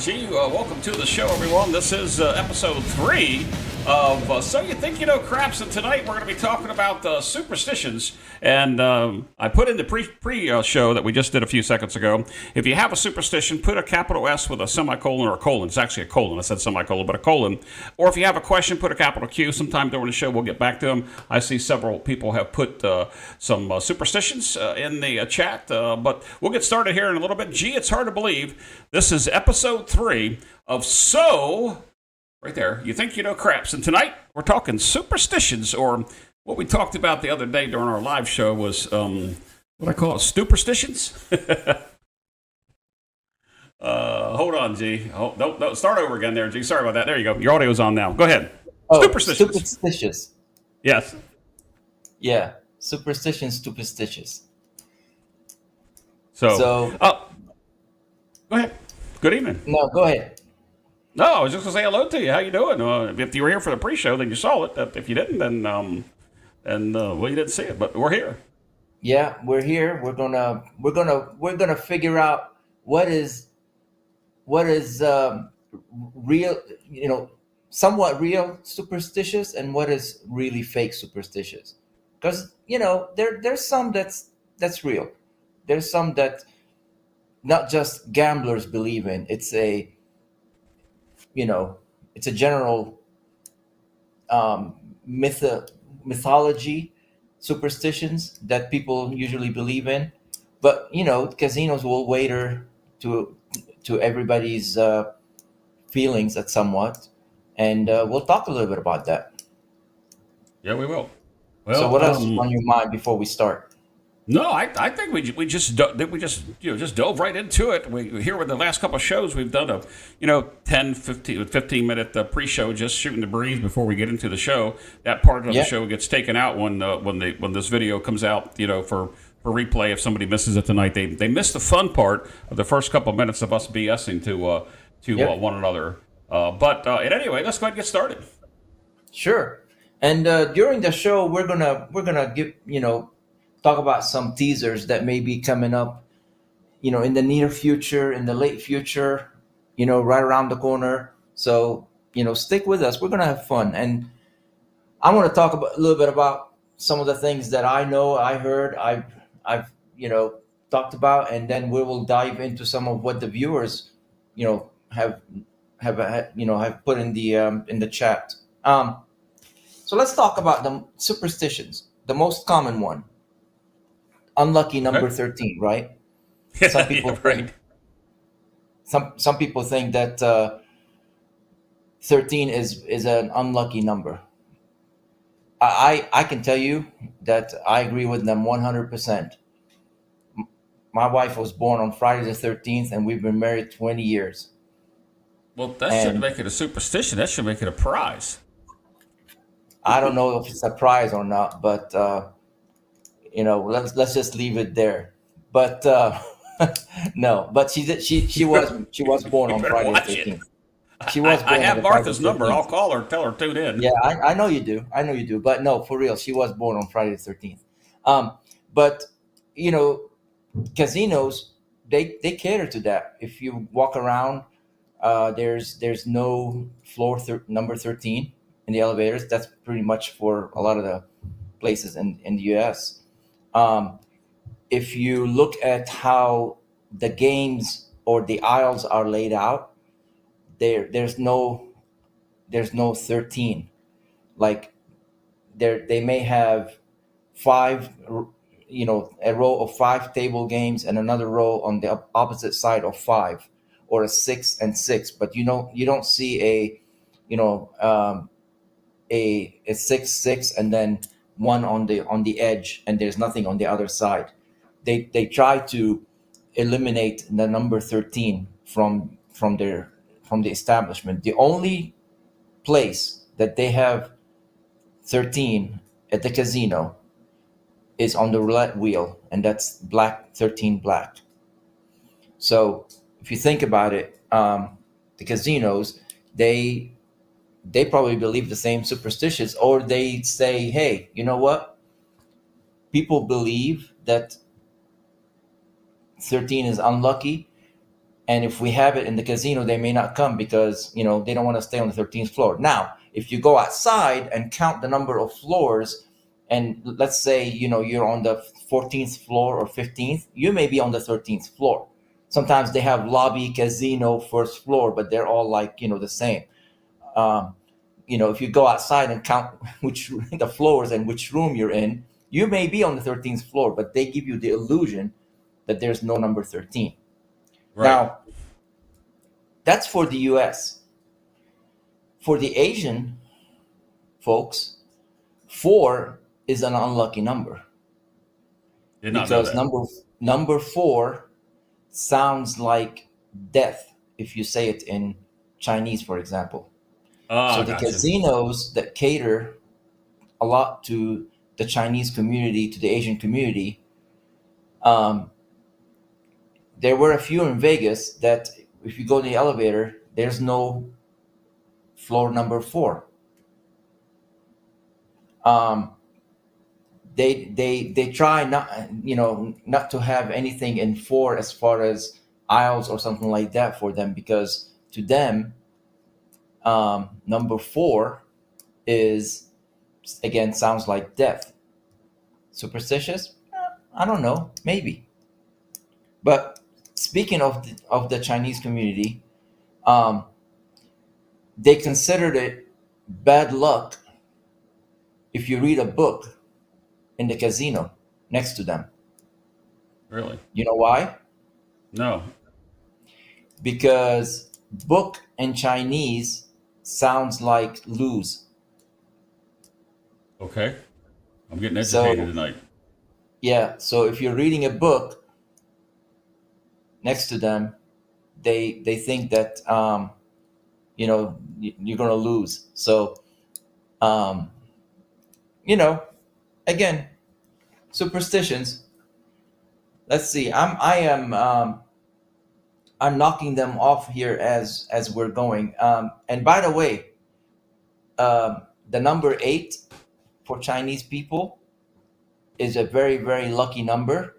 Welcome to the show, everyone. This is episode 3 of So You Think You Know Craps, and tonight we're going to be talking about superstitions. And I put in the pre-show that we just did a few seconds ago. If you have a superstition, put a capital S with a semicolon or a colon. It's actually a colon. I said semicolon, but a colon. Or if you have a question, put a capital Q. Sometime during the show, we'll get back to them. I see several people have put some superstitions in the chat, but we'll get started here in a little bit. Gee, it's hard to believe. This is episode 3 of So... Right there. You think you know craps. And tonight, we're talking superstitions, or what we talked about the other day during our live show was, what I call it, superstitions? Hold on, G. Oh, don't start over again there, G. Sorry about that. There you go. Your audio's on now. Go ahead. Oh, Superstitions. superstitious. Yes. Yeah, superstitious. So go ahead. Good evening. No, go ahead. No, I was just going to say hello to you. How you doing? If you were here for the pre-show, then you saw it. If you didn't, then well, you didn't see it. But we're here. Yeah, we're here. We're gonna figure out what is real, somewhat real superstitious, and what is really fake superstitious. Because there's some that's real. There's some that not just gamblers believe in. It's a general mythology, superstitions that people usually believe in. But casinos will waiter to everybody's feelings at somewhat, and we'll talk a little bit about that. Yeah, we will. Well, So, what else is on your mind before we start? No, I think we just dove right into it. We here with the last couple of shows we've done a 15 minute pre-show, just shooting the breeze before we get into the show. That part of the show gets taken out when this video comes out, for replay. If somebody misses it tonight, they miss the fun part of the first couple of minutes of us BSing to one another. But anyway, let's go ahead and get started. Sure. And during the show, we're gonna give talk about some teasers that may be coming up, in the near future, in the late future, right around the corner. So, stick with us. We're going to have fun. And I want to talk a little bit about some of the things that I know, I heard, I've talked about, and then we will dive into some of what the viewers, have put in the chat. So let's talk about the superstitions. The most common one. Unlucky number 13, right? Some people think some people think that 13 is an unlucky number. I can tell you that I agree with them 100%. My wife was born on Friday the 13th, and we've been married 20 years. Well, that shouldn't make it a superstition. That should make it a prize. I don't know if it's a prize or not, but let's just leave it there. But no, but she was born on Friday the 13th. She was born I have on Martha's Friday the number. 13th. I'll call her, tell her tune in. Yeah, I know you do. But no, for real, she was born on Friday the 13th. But casinos, they cater to that. If you walk around, there's no floor number 13 in the elevators. That's pretty much for a lot of the places in the U.S. If you look at how the games or the aisles are laid out, there's no 13. Like they may have 5, a row of 5 table games and another row on the opposite side of 5, or a 6 and 6. But you don't see a 6 and then one on the edge, and there's nothing on the other side. They try to eliminate the number 13 from the establishment. The only place that they have 13 at the casino is on the roulette wheel, and that's 13 black. So if you think about it, the casinos, they probably believe the same superstitions, or they say, hey, you know what? People believe that 13 is unlucky, And if we have it in the casino, they may not come because, they don't want to stay on the 13th floor. Now, if you go outside and count the number of floors, and let's say, you're on the 14th floor or 15th, you may be on the 13th floor. Sometimes they have lobby, casino, first floor, but they're all like, the same. If you go outside and count which the floors and which room you're in, you may be on the 13th floor, but they give you the illusion that there's no number 13. Right. Now, that's for the US. For the Asian folks, 4 is an unlucky number. Did not know Because that. number 4 sounds like death if you say it in Chinese, for example. So the Gotcha. casinos that cater a lot to the Chinese community, to the Asian community, there were a few in Vegas that if you go in the elevator, there's no floor number 4. They try not to have anything in 4 as far as aisles or something like that for them, because to them, number 4 is, again, sounds like death. Superstitious? I don't know, maybe. But speaking of the Chinese community, they considered it bad luck if you read a book in the casino next to them. Really? You know why? No. Because book in Chinese sounds like lose. Okay. I'm getting educated tonight. Yeah, so if you're reading a book next to them, they think that you're gonna lose. So again, superstitions. Let's see. I'm knocking them off here as we're going. And by the way, the number 8 for Chinese people is a very, very lucky number,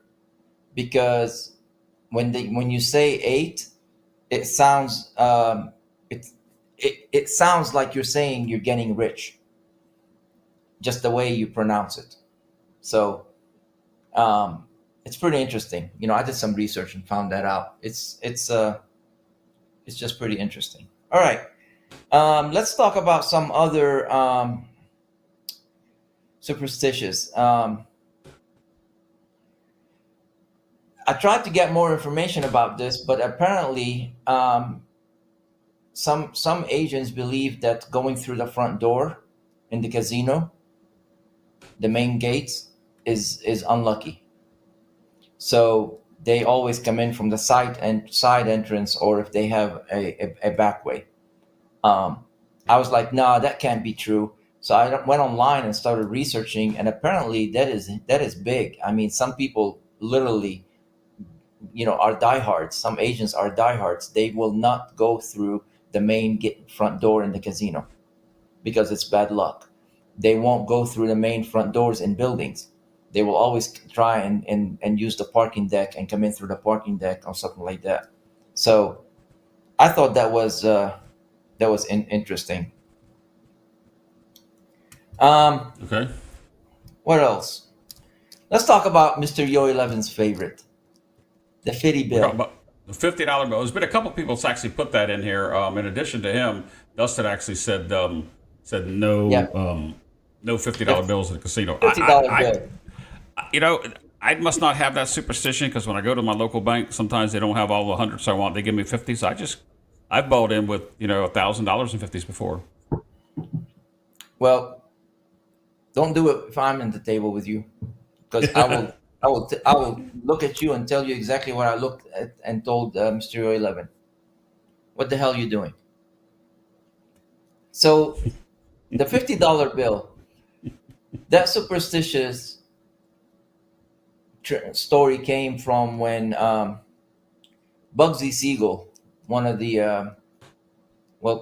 because when you say 8, it sounds it sounds like you're saying you're getting rich, just the way you pronounce it. So it's pretty interesting. I did some research and found that out. It's just pretty interesting. All right, let's talk about some other superstitious. I tried to get more information about this, but apparently, some Asians believe that going through the front door in the casino, the main gates, is unlucky. So they always come in from the side entrance, or if they have a back way. I was like, no, that can't be true. So I went online and started researching, and apparently that is big. I mean, some people literally, are diehards. Some Asians are diehards. They will not go through the main front door in the casino because it's bad luck. They won't go through the main front doors in buildings. They will always try and use the parking deck and come in through the parking deck or something like that. So I thought that was interesting. Okay. What else? Let's talk about Mr. Yo 11's favorite, the 50 We're talking bill. about the $50 bill. There's been a couple people that's actually put that in here. In addition to him, Dustin actually said no, Yeah, no $50 bills in the casino. $50 bill. I must not have that superstition, because when I go to my local bank, sometimes they don't have all the hundreds I want. They give me 50s. So I've bought in with $1,000 in 50s before. Well, don't do it if I'm in the table with you, because I will look at you and tell you exactly what I looked at and told Mr. Yo 11. What the hell are you doing? So the $50 bill, that superstitious story came from when Bugsy Siegel, one of the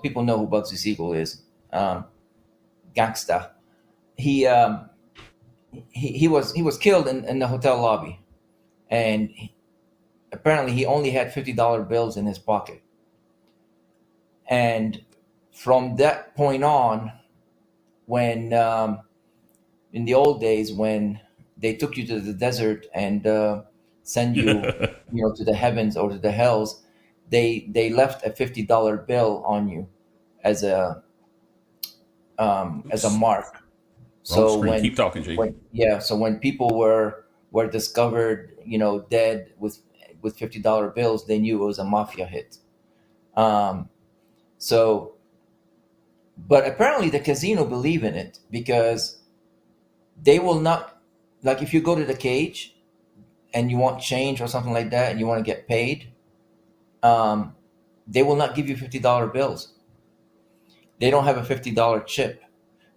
people know who Bugsy Siegel is, gangsta. He was killed in the hotel lobby, and apparently he only had $50 bills in his pocket. And from that point on, when in the old days, when they took you to the desert and send you, to the heavens or to the hells, they left a $50 bill on you as a Oops. mark. Wrong So screen. Keep talking, G. so when people were discovered, dead with $50 bills, they knew it was a mafia hit. Um, so, but apparently the casino believe in it, because they will not, like, if you go to the cage and you want change or something like that and you want to get paid, um, they will not give you $50 bills. They don't have a $50 chip.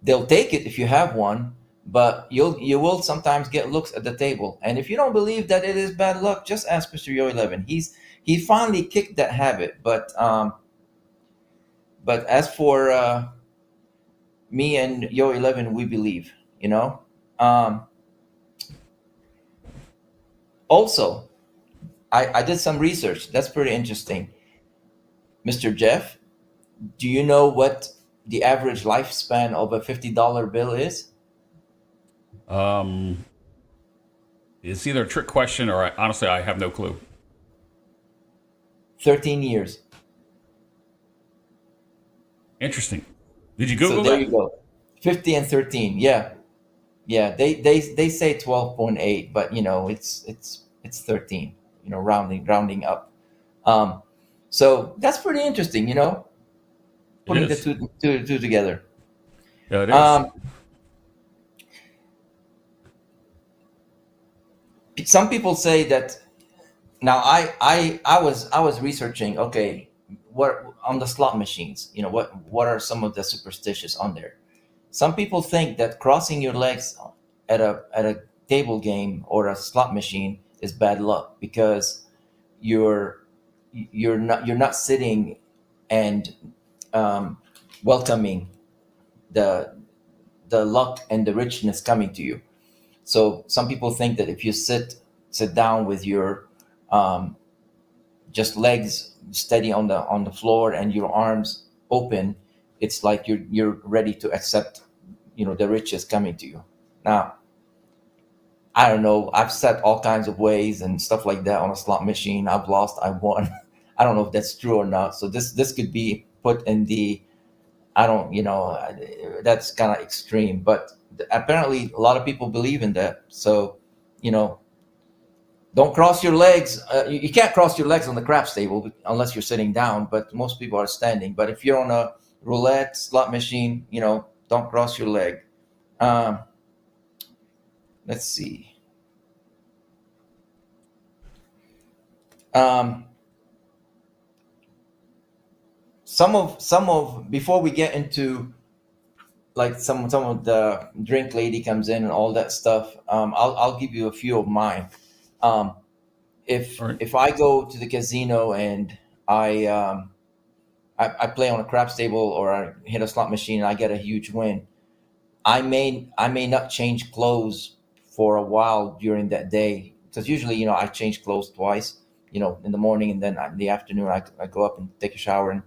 They'll take it if you have one, but you will sometimes get looks at the table. And if you don't believe that it is bad luck, just ask Mr. Yo 11. He finally kicked that habit. But as for me and Yo 11, we believe. Um, Also, I did some research. That's pretty interesting. Mr. Jeff, do you know what the average lifespan of a $50 bill is? Um, it's either a trick question or honestly, I have no clue. 13 years. Interesting. Did you So Google there that? you go. 50 and 13. Yeah. Yeah. They say 12.8, but it's 13, rounding up. Um, so that's pretty interesting, It putting the is. two together. Yeah, it is. Um, some people say that. Now, I was researching. Okay, what on the slot machines? What are some of the superstitions on there? Some people think that crossing your legs at a table game or a slot machine is bad luck, because you're you're not sitting and um, welcoming the the luck and the richness coming to you. So some people think that if you sit down with your um, just legs steady on the floor and your arms open, it's like you're ready to accept, the riches coming to you. Now, I don't know. I've sat all kinds of ways and stuff like that on a slot machine. I've lost. I won. I don't know if that's true or not. So this could be put in the, I don't, that's kind of extreme. But apparently, a lot of people believe in that. So, you know, don't cross your legs. You can't cross your legs on the craps table unless you're sitting down. But most people are standing. But if you're on a roulette slot machine, don't cross your leg. Um, let's see. Um, some of before we get into, like, some of the drink lady comes in and all that stuff. I'll give you a few of mine. Um, if All right. if I go to the casino and I play on a craps table, or I hit a slot machine and I get a huge win, I may not change clothes for a while during that day, because usually, I change clothes twice. In the morning, and then in the afternoon, I go up and take a shower and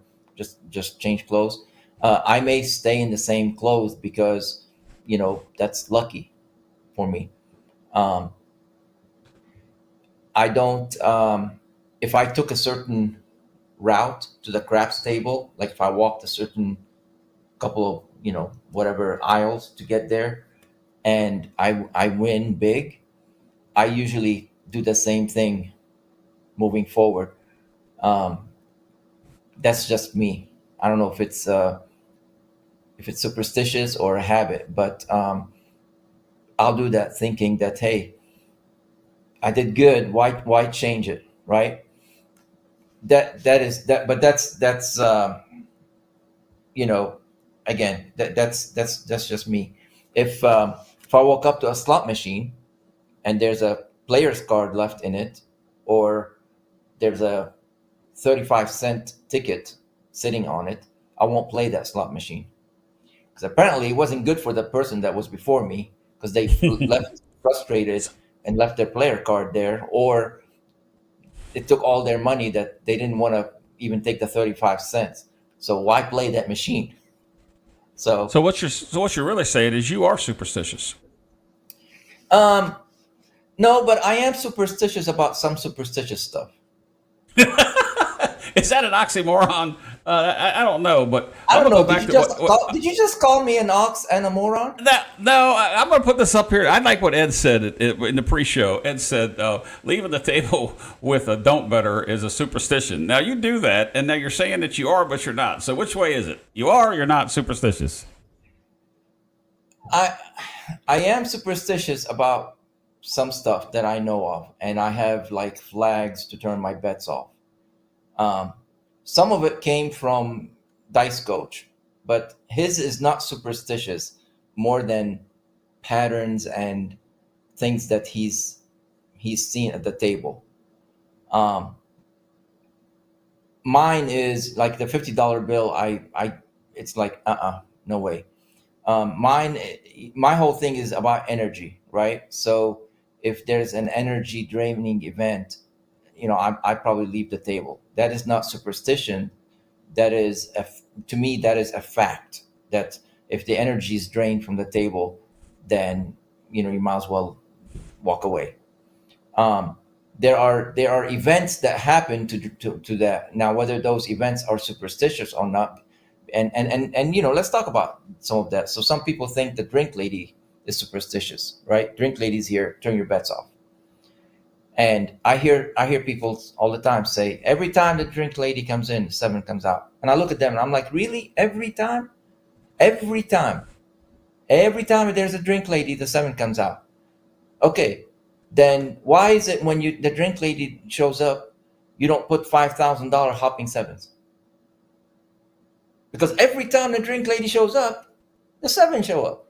just change clothes. I may stay in the same clothes because that's lucky for me. Um, I don't. If I took a certain route to the craps table, like if I walked a certain couple of whatever aisles to get there, and I win big, I usually do the same thing moving forward. Um, that's just me. I don't know if it's superstitious or a habit, but I'll do that thinking that, hey, I did good. Why change it, right? That is that, but that's you know again, that's just me. If I walk up to a slot machine and there's a player's card left in it, or there's a 35-cent ticket sitting on it, I won't play that slot machine, because apparently it wasn't good for the person that was before me, because they left frustrated and left their player card there, or it took all their money that they didn't want to even take the 35 cents. So why play that machine? So So what you're really saying is you are superstitious. um, no, but I am superstitious about some superstitious stuff. Is that an oxymoron? I don't know, but I I'm don't gonna go know. back to what Did you just call me an ox and a moron? that. No, I'm gonna put this up here. I like what Ed said in the pre-show. Ed said leaving the table with a don't better is a superstition. Now you do that, and now you're saying that you are, but you're not. So which way is it? You are, or you're not superstitious. I I am superstitious about some stuff that I know of, and I have like flags to turn my bets off. Um, some of it came from Dice Coach, but his is not superstitious more than patterns and things that he's seen at the table. Um, Mine is like the $50 bill. I it's like no way. Mine, my whole thing is about energy, right? So if there's an energy draining event, I probably leave the table. That is not superstition. That is to me that is a fact. That if the energy is drained from the table, then you might as well walk away. Um, there are events that happen to that. Now, whether those events are superstitious or not, and let's talk about some of that. So some people think the drink lady is superstitious, right? Drink lady's here, turn your bets off. And I hear people all the time say, every time the drink lady comes in, the seven comes out. And I look at them and I'm like, really? Every time? Every time. Every time there's a drink lady, the seven comes out. Okay, then why is it when the drink lady shows up, you don't put $5,000 hopping sevens? Because every time the drink lady shows up, the seven show up.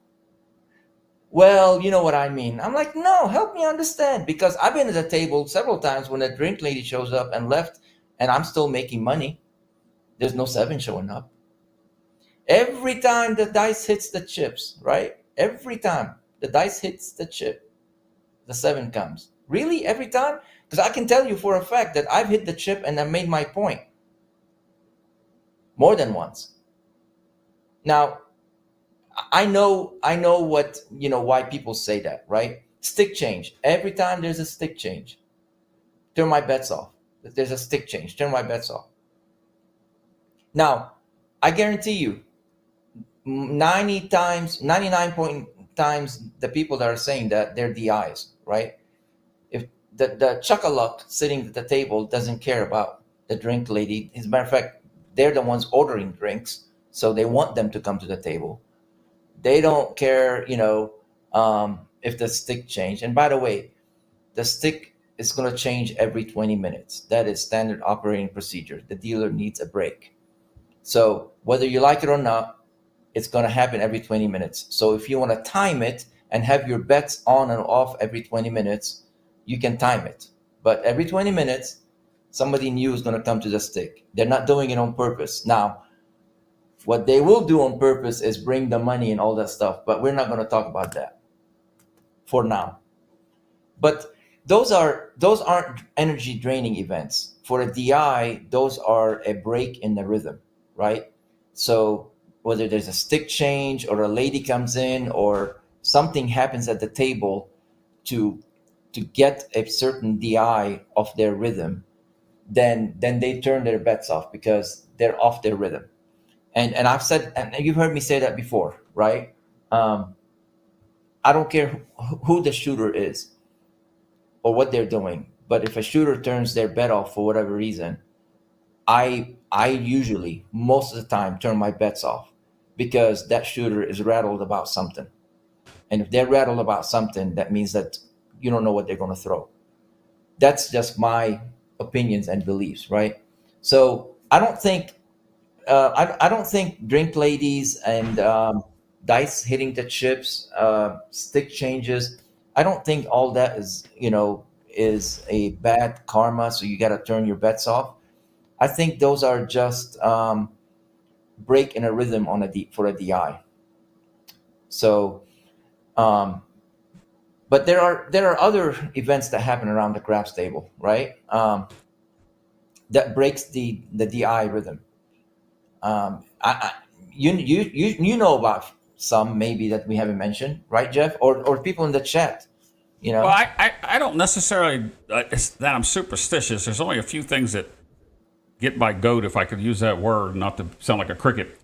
Well, you know what I mean. I'm like, no, help me understand. Because I've been at the table several times when the drink lady shows up and left, and I'm still making money. There's no seven showing up. Every time the dice hits the chips, right? Every time the dice hits the chip, the seven comes. Really? Every time? Because I can tell you for a fact that I've hit the chip and I made my point more than once. Now, I know what, why people say that, right? Stick change. Every time there's a stick change, turn my bets off. If there's a stick change, turn my bets off. Now, I guarantee you, 90 times, 99 point times, the people that are saying that, they're DIs, right? If the chuck-a-luck sitting at the table doesn't care about the drink lady, as a matter of fact, they're the ones ordering drinks, so they want them to come to the table. They don't care, if the stick changed. And by the way, the stick is going to change every 20 minutes. That is standard operating procedure. The dealer needs a break. So whether you like it or not, it's going to happen every 20 minutes. So if you want to time it and have your bets on and off every 20 minutes, you can time it. But every 20 minutes, somebody new is going to come to the stick. They're not doing it on purpose. Now, what they will do on purpose is bring the money and all that stuff, but we're not going to talk about that for now. But those aren't energy draining events. For a DI, those are a break in the rhythm, right? So whether there's a stick change or a lady comes in or something happens at the table to get a certain DI off their rhythm, then they turn their bets off because they're off their rhythm. And I've said, and you've heard me say that before, right? I don't care who the shooter is or what they're doing, but if a shooter turns their bet off for whatever reason, I usually most of the time turn my bets off because that shooter is rattled about something. And if they're rattled about something, that means that you don't know what they're going to throw. That's just my opinions and beliefs, right? So I don't think drink ladies and dice hitting the chips, stick changes. I don't think all that is a bad karma. So you got to turn your bets off. I think those are just break in a rhythm for a DI. So, but there are other events that happen around the craps table, right? that breaks the DI rhythm. You know about some maybe that we haven't mentioned, right, Jeff? Or people in the chat, you Well, know? I don't necessarily it's that I'm superstitious. There's only a few things that get my goat, if I could use that word, not to sound like a cricket.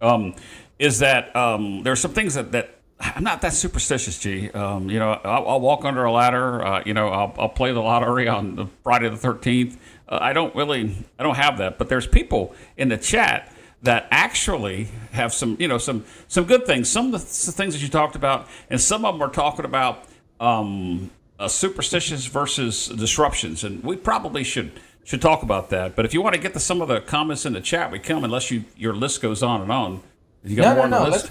Is that there's some things that I'm not that superstitious, G. I'll walk under a ladder. I'll play the lottery on the Friday the 13th. I don't have that. But there's people in the chat that actually have some good things. Some of the things that you talked about, and some of them are talking about superstitions versus disruptions, and we probably should talk about that. But if you want to get to some of the comments in the chat, we come unless your list goes on and on. You got more on the list?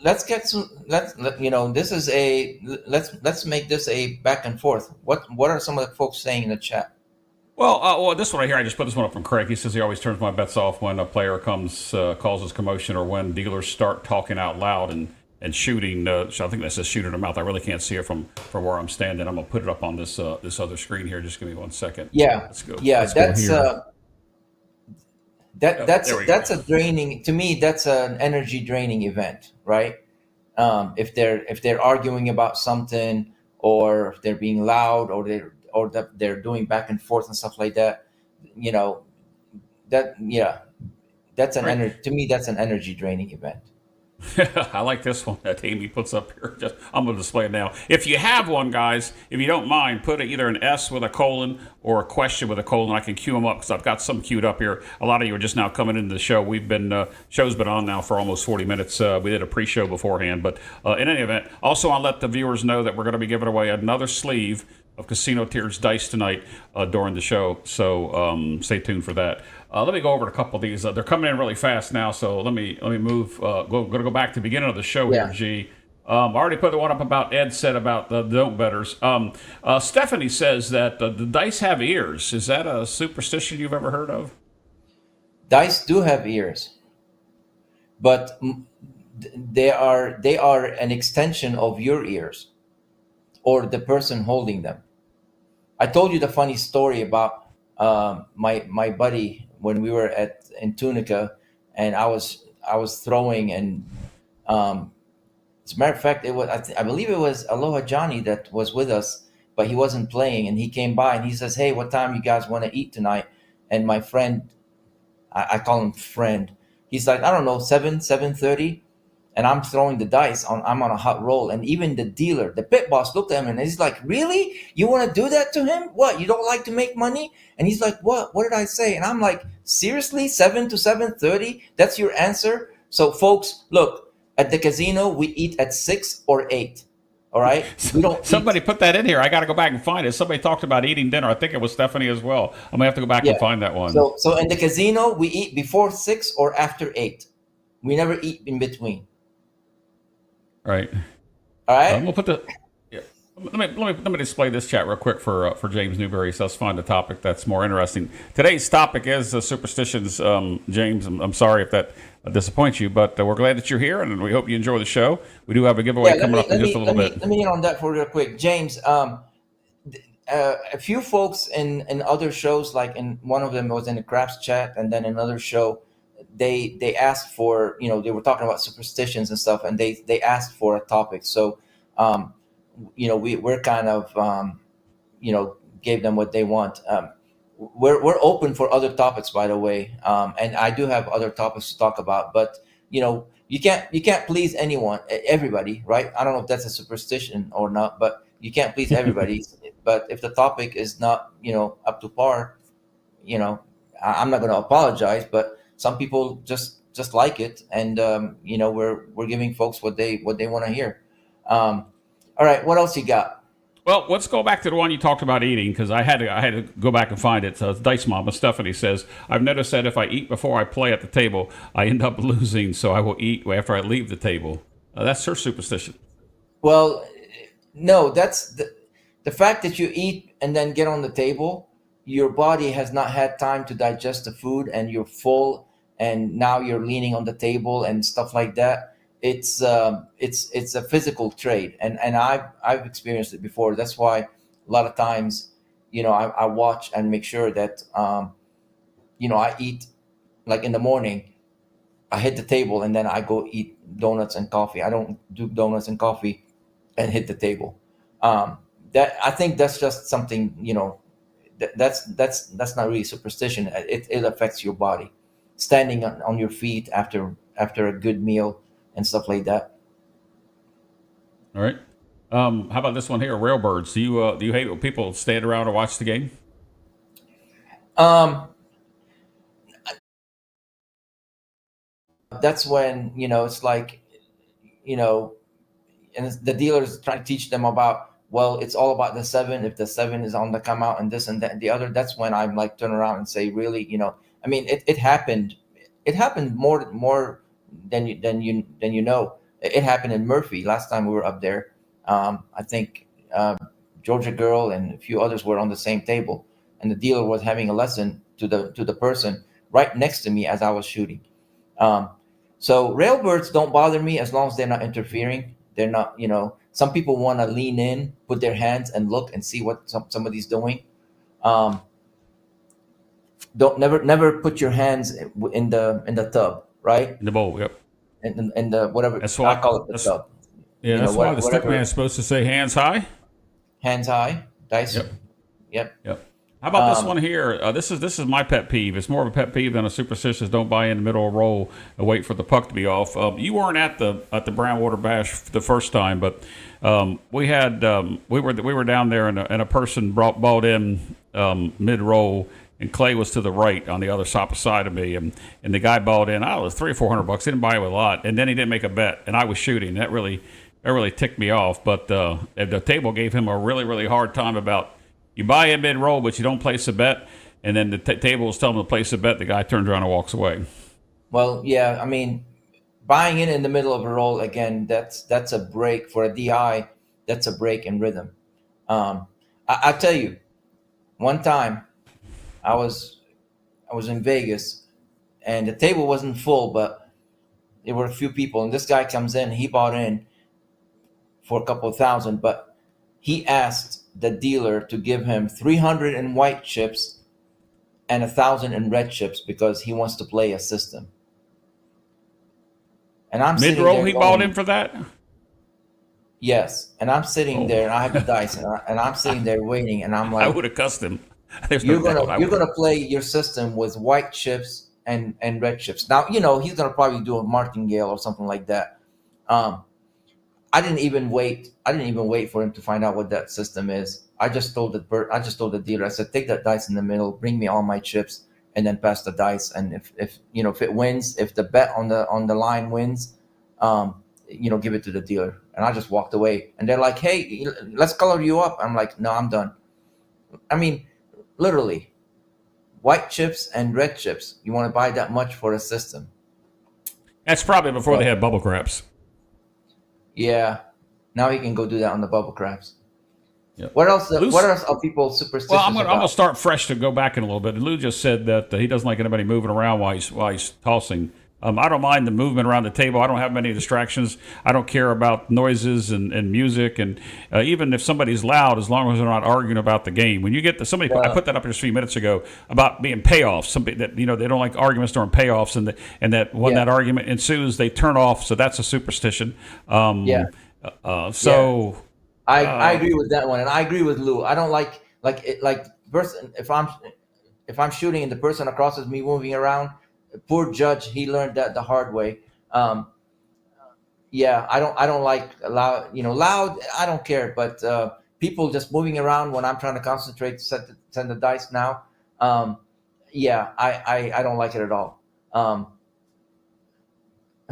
Let's get some. This is let's make this a back and forth. What are some of the folks saying in the chat? Well, this one right here, I just put this one up from Craig. He says he always turns my bets off when a player causes commotion, or when dealers start talking out loud and shooting. So I think that says shoot in the mouth. I really can't see it from where I'm standing. I'm gonna put it up on this other screen here. Just give me 1 second. Yeah, let's go. Yeah, let's go here. That's a draining, to me. That's an energy draining event, right? If they're arguing about something, or if they're being loud, or that they're doing back and forth and stuff like that, you know, that's an energy, to me, that's an energy draining event. I like this one that Amy puts up here. I'm going to display it now. If you have one, guys, if you don't mind, put either an S with a colon or a question with a colon. I can cue them up because I've got some queued up here. A lot of you are just now coming into the show. Show's been on now for almost 40 minutes. We did a pre-show beforehand. But in any event, also I'll let the viewers know that we're going to be giving away another sleeve of Casino Tears dice tonight during the show. So stay tuned for that. Let me go over a couple of these. They're coming in really fast now, so let me move. Going to go back to the beginning of the show here, G. I already put the one up about Ed said about the don't betters. Stephanie says that the dice have ears. Is that a superstition you've ever heard of? Dice do have ears, but they are an extension of your ears, or the person holding them. I told you the funny story about my buddy when we were in Tunica, and I was throwing, and as a matter of fact, it was I believe it was Aloha Johnny that was with us, but he wasn't playing, and he came by and he says, "Hey, what time you guys want to eat tonight?" And my friend, I call him friend, he's like, "I don't know, 7:30." And I'm throwing the dice I'm on a hot roll. And even the dealer, the pit boss, looked at him and he's like, "Really? You want to do that to him? What, you don't like to make money?" And he's like, What did I say?" And I'm like, "Seriously, 7 to 7:30? That's your answer?" So folks, look, at the casino, we eat at 6 or 8. All right. We don't Somebody put that in here. I got to go back and find it. Somebody talked about eating dinner. I think it was Stephanie as well. I'm gonna have to go back and find that one. So in the casino, we eat before 6 or after 8. We never eat in between. Right. All right. We'll put the. Yeah. Let me display this chat real quick for James Newberry. So let's find a topic that's more interesting. Today's topic is superstitions. James, I'm sorry if that disappoints you, but we're glad that you're here, and we hope you enjoy the show. We do have a giveaway coming up in just a little bit. Let me get on that for real quick, James. A few folks in other shows, like in one of them was in the CRAPS chat, and then another show, they asked for, they were talking about superstitions and stuff, and they asked for a topic. So we're kind of gave them what they want. We're open for other topics, by the way, and I do have other topics to talk about, but you can't please everybody, right? I don't know if that's a superstition or not, but you can't please everybody. But if the topic is not up to par, I'm not going to apologize, but some people just like it, and we're giving folks what they want to hear. All right, what else you got? Well, let's go back to the one you talked about eating, because I had to go back and find it. So Dice Mama Stephanie says, "I've noticed that if I eat before I play at the table, I end up losing, so I will eat after I leave the table." That's her superstition. Well, no, that's the fact that you eat and then get on the table. Your body has not had time to digest the food, and you're full, and now you're leaning on the table and stuff like that. It's a physical trait, and I've experienced it before. That's why a lot of times, I watch and make sure that I eat like in the morning. I hit the table and then I go eat donuts and coffee. I don't do donuts and coffee and hit the table. That I think that's just something, that's not really superstition. It affects your body. Standing on your feet after a good meal and stuff like that. All right. How about this one here? Railbirds. Do you hate when people stand around and watch the game? Um, that's when it's like you know and the dealers try to teach them about, well, it's all about the seven. If the seven is on the come out and this and that and the other, that's when I'm like turn around and say, really, I mean, it happened. It happened more than it happened in Murphy last time we were up there. I think Georgia Girl and a few others were on the same table, and the dealer was having a lesson to the person right next to me as I was shooting. um, so railbirds don't bother me as long as they're not interfering. They're not, some people want to lean in, put their hands and look and see what somebody's doing. Um, don't never put your hands in the tub, right? In the bowl. Yep. In the whatever That's I why. call it, the tub. Yeah. That's why the stick man Whatever, is supposed to say hands high. hands high, dice. Yep. Yep. Yep. How about this Um, one here? This is my pet peeve. It's more of a pet peeve than a superstitious. Don't buy in the middle of a roll and wait for the puck to be off. You weren't at the Brownwater Bash the first time, but we were down there and a person bought in mid roll. And Clay was to the right on the other side of me, and the guy bought in. I was $300-400. He didn't buy it with a lot, and then he didn't make a bet, and I was shooting. That really ticked me off. But the table gave him a really really hard time about. You buy in mid roll, but you don't place a bet, and then the table was telling him to place a bet. The guy turns around and walks away. well, yeah, I mean, buying in the middle of a roll again, that's a break for a DI. That's a break in rhythm. I tell you, one time I was in Vegas, and the table wasn't full, but there were a few people, and this guy comes in. He bought in for a couple of thousand, but he asked the dealer to give him 300 in white chips and 1,000 in red chips because he wants to play a system. And I'm Mid sitting roll, there he bought going, in for that. yes. And I'm sitting Oh, there, and I have the dice, and I'm sitting there waiting, and I'm I like, would have cussed him. There's no you're doubt. gonna you're gonna play your system with white chips and red chips. Now he's gonna probably do a martingale or something like that. Um, I didn't even wait. I didn't even wait for him to find out what that system is. I just told the dealer. I said, take that dice in the middle, bring me all my chips, and then pass the dice. And if it wins, if the bet on the line wins, give it to the dealer. And I just walked away. And they're like, hey, let's color you up. I'm like, no, I'm done. I mean, literally, white chips and red chips. You want to buy that much for a system? That's probably before they Well, had bubble craps. yeah. Now he can go do that on the bubble craps. Yep. What else? Loose. What else are people superstitious Well, I'm gonna about? start fresh to go back in a little bit. Lou just said that he doesn't like anybody moving around while he's tossing. I don't mind the movement around the table. I don't have many distractions. I don't care about noises and music, and even if somebody's loud, as long as they're not arguing about the game. When you get somebody, I put that up just a few minutes ago about being payoffs. Somebody that they don't like arguments during payoffs, and that when Yeah. that argument ensues, they turn off. So that's a superstition. Yeah. So. I agree with that one, and I agree with Lou. I don't like person if I'm shooting and the person across is me moving around. Poor judge, he learned that the hard way. Yeah, I don't like loud. I don't care, but people just moving around when I'm trying to concentrate to send the dice now. Yeah, I don't like it at all.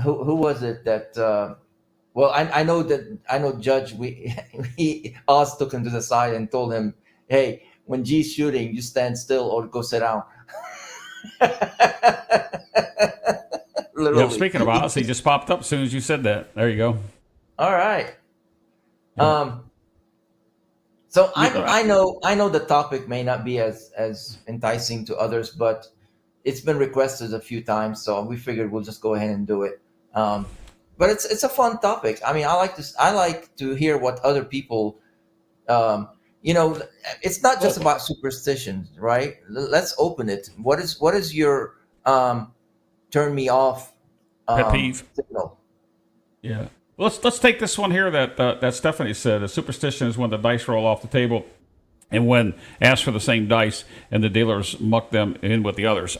Who was it that? Well, I know Judge. Oz took him to the side and told him, "Hey, when G's shooting, you stand still or go sit down." Literally. Yep, speaking of Oz, he just popped up as soon as you said that. There you go. All right. Yeah. So I know the topic may not be as enticing to others, but it's been requested a few times, so we figured we'll just go ahead and do it. But it's a fun topic. I mean, I like to hear what other people, it's not just about superstitions, right? Let's open it. What is your turn me off Pet peeve. signal? Yeah. Let's take this one here that Stephanie said. A superstition is when the dice roll off the table, and when asked for the same dice, and the dealers muck them in with the others.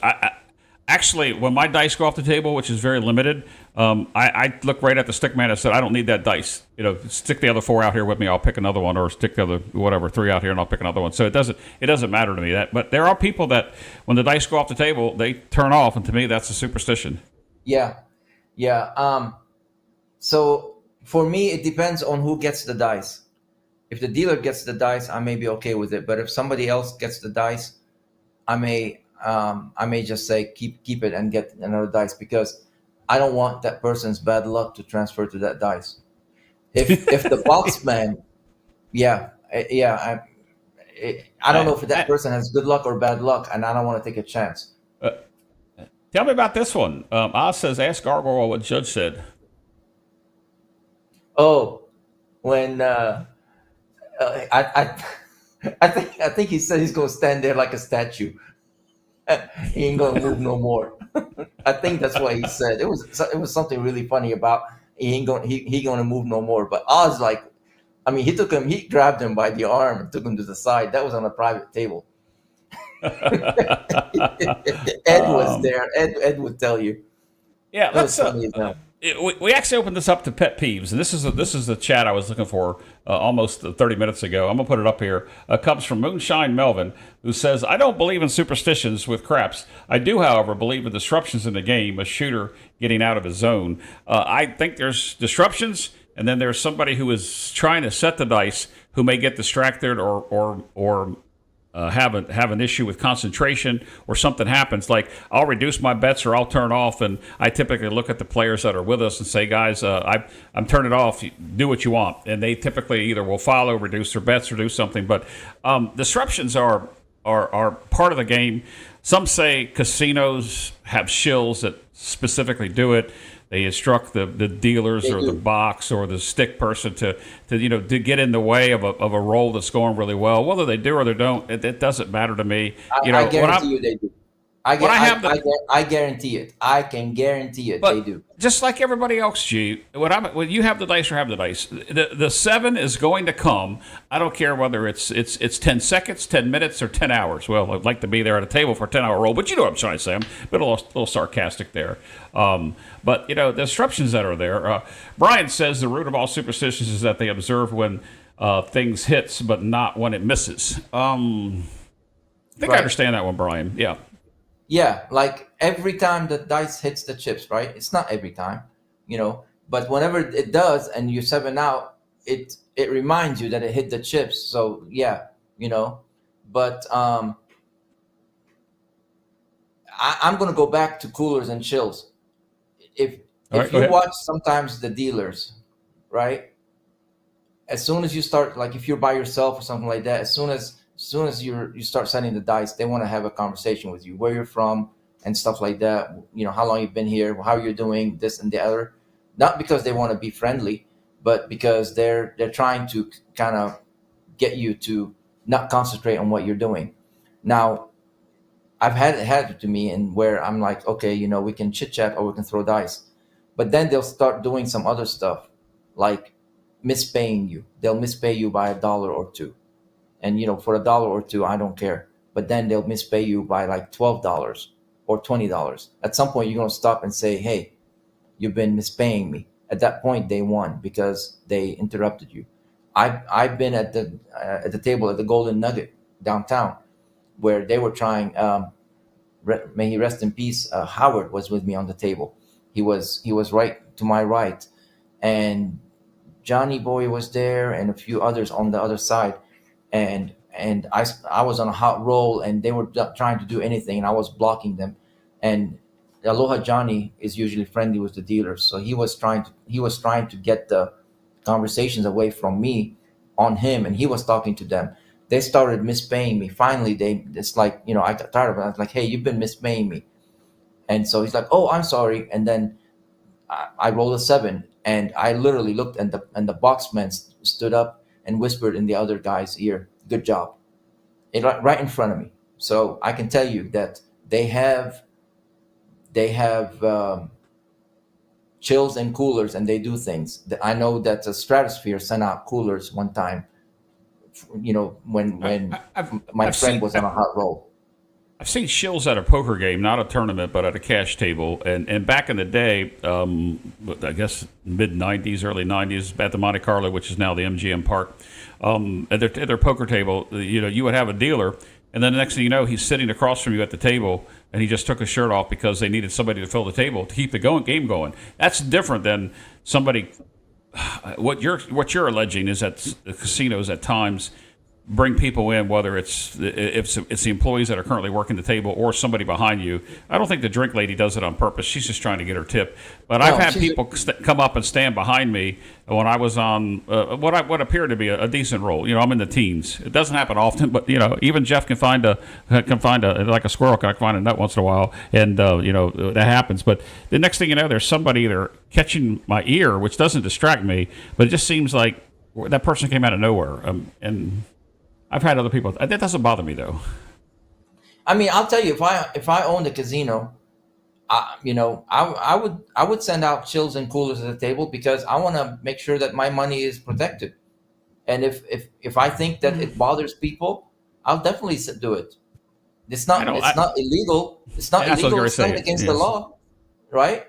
Actually, when my dice go off the table, which is very limited, I look right at the stick man and said, I don't need that dice. Stick the other 4 out here with me. I'll pick another one, or stick the other 3 out here, and I'll pick another one. So it doesn't matter to me. But there are people that when the dice go off the table, they turn off, and to me, that's a superstition. Yeah, yeah. So for me, it depends on who gets the dice. If the dealer gets the dice, I may be okay with it. But if somebody else gets the dice, I may just say keep it and get another dice, because I don't want that person's bad luck to transfer to that dice. If the box man, I don't know if that person has good luck or bad luck, and I don't want to take a chance. Tell me about this one. Oz says, ask Gargoyle what Judge said. Oh, when I think he said he's going to stand there like a statue. He ain't going to move no more. I think that's what he said. It was something really funny about he going to move no more. But Oz, he grabbed him by the arm and took him to the side. That was on a private table. Ed was there. Ed would tell you. Yeah, we actually opened this up to pet peeves, and this is the chat I was looking for almost 30 minutes ago. I'm gonna put it up here. It comes from Moonshine Melvin, who says, "I don't believe in superstitions with craps. I do, however, believe in disruptions in the game. A shooter getting out of his zone. I think there's disruptions, and then there's somebody who is trying to set the dice who may get distracted or have an issue with concentration, or something happens, like I'll reduce my bets or I'll turn off, and I typically look at the players that are with us and say, guys, I'm turning off, do what you want, and they typically either will follow, reduce their bets, or do something. But disruptions are part of the game. Some say casinos have shills that specifically do it. They instruct the dealers or the box or the stick person to get in the way of a roll that's going really well. Whether they do or they don't, it doesn't matter to me. I guarantee you they do. I guarantee it. I can guarantee it. They do. Just like everybody else, G. When you have the dice or have the dice, the 7 is going to come. I don't care whether it's 10 seconds, 10 minutes, or 10 hours. Well, I'd like to be there at a table for a 10-hour roll, but you know what I'm trying to say. I'm a bit a little sarcastic there. But the disruptions that are there. Brian says the root of all superstitions is that they observe when things hits, but not when it misses. I think I understand that one, Brian. Yeah. Yeah, like every time the dice hits the chips, right? It's not every time, but whenever it does and you 7 out, it reminds you that it hit the chips. So yeah, but I'm gonna go back to coolers and chills. If you watch sometimes the dealers, right? As soon as you start, like if you're by yourself or something like that, as soon as you start setting the dice, they want to have a conversation with you, where you're from and stuff like that. How long you've been here, how you're doing, this and the other. Not because they want to be friendly, but because they're trying to kind of get you to not concentrate on what you're doing. Now, I've had it to me, and where I'm like, okay, we can chit chat or we can throw dice, but then they'll start doing some other stuff, like mispaying you. They'll mispay you by $1 or $2. And for $1 or $2, I don't care. But then they'll mispay you by like $12 or $20. At some point, you're gonna stop and say, "Hey, you've been mispaying me." At that point, they won because they interrupted you. I've been at the table at the Golden Nugget downtown, where they were trying. May he rest in peace. Howard was with me on the table. He was right to my right, and Johnny Boy was there, and a few others on the other side. And I was on a hot roll, and they were trying to do anything, and I was blocking them. And Aloha Johnny is usually friendly with the dealers, so he was trying to get the conversations away from me on him, and he was talking to them. They started mispaying me. Finally, it's like, I got tired of it. I was like, "Hey, you've been mispaying me." And so he's like, "Oh, I'm sorry." And then I rolled a 7, and I literally looked, and the boxman stood up and whispered in the other guy's ear, Good job. Right in front of me. So I can tell you that they have chills and coolers, and they do things. I know that the Stratosphere sent out coolers one time. When my I've friend seen was on a hot roll. I've seen shills at a poker game, not a tournament, but at a cash table. And back in the day, I guess mid '90s, early '90s, at the Monte Carlo, which is now the MGM Park, at their poker table, you would have a dealer, and then the next thing you know, he's sitting across from you at the table, and he just took his shirt off because they needed somebody to fill the table to keep the game going. That's different than somebody. What you're alleging is that the casinos at times bring people in, whether it's the employees that are currently working the table or somebody behind you. I don't think the drink lady does it on purpose. She's just trying to get her tip. But I've had people come up and stand behind me when I was on what appeared to be a decent roll. I'm in the teens. It doesn't happen often, but even Jeff can find a like a squirrel can find a nut once in a while, and that happens. But the next thing you know, there's somebody there catching my ear, which doesn't distract me, but it just seems like that person came out of nowhere, and I've had other people. That doesn't bother me though. I mean, I'll tell you, if I owned a casino, I would send out chills and coolers at the table because I want to make sure that my money is protected. And if I think that it bothers people, I'll definitely do it. It's not illegal. It's not illegal. It's not against the law, right?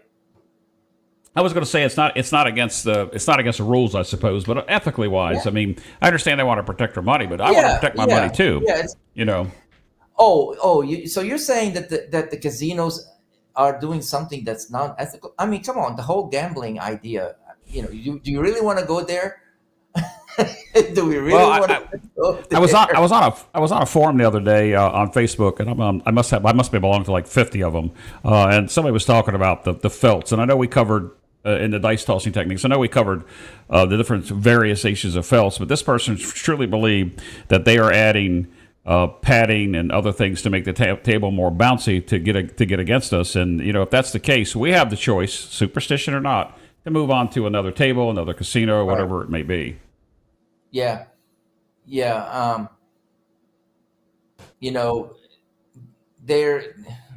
I was going to say it's not against the rules, I suppose, but ethically wise, I mean, I understand they want to protect their money, but I want to protect my money too. Yeah, So you're saying that the casinos are doing something that's not ethical? I mean, come on, the whole gambling idea. Do you really want to go there? Do we really want to go there? I was on a forum the other day on Facebook, and I must be belonging to like 50 of them, and somebody was talking about the felts, and I know we covered. In the dice tossing techniques, I know we covered the different variations of felts, but this person truly believed that they are adding padding and other things to make the table more bouncy to get against us. And if that's the case, we have the choice, superstition or not, to move on to another table, another casino, or whatever it may be. Yeah. They're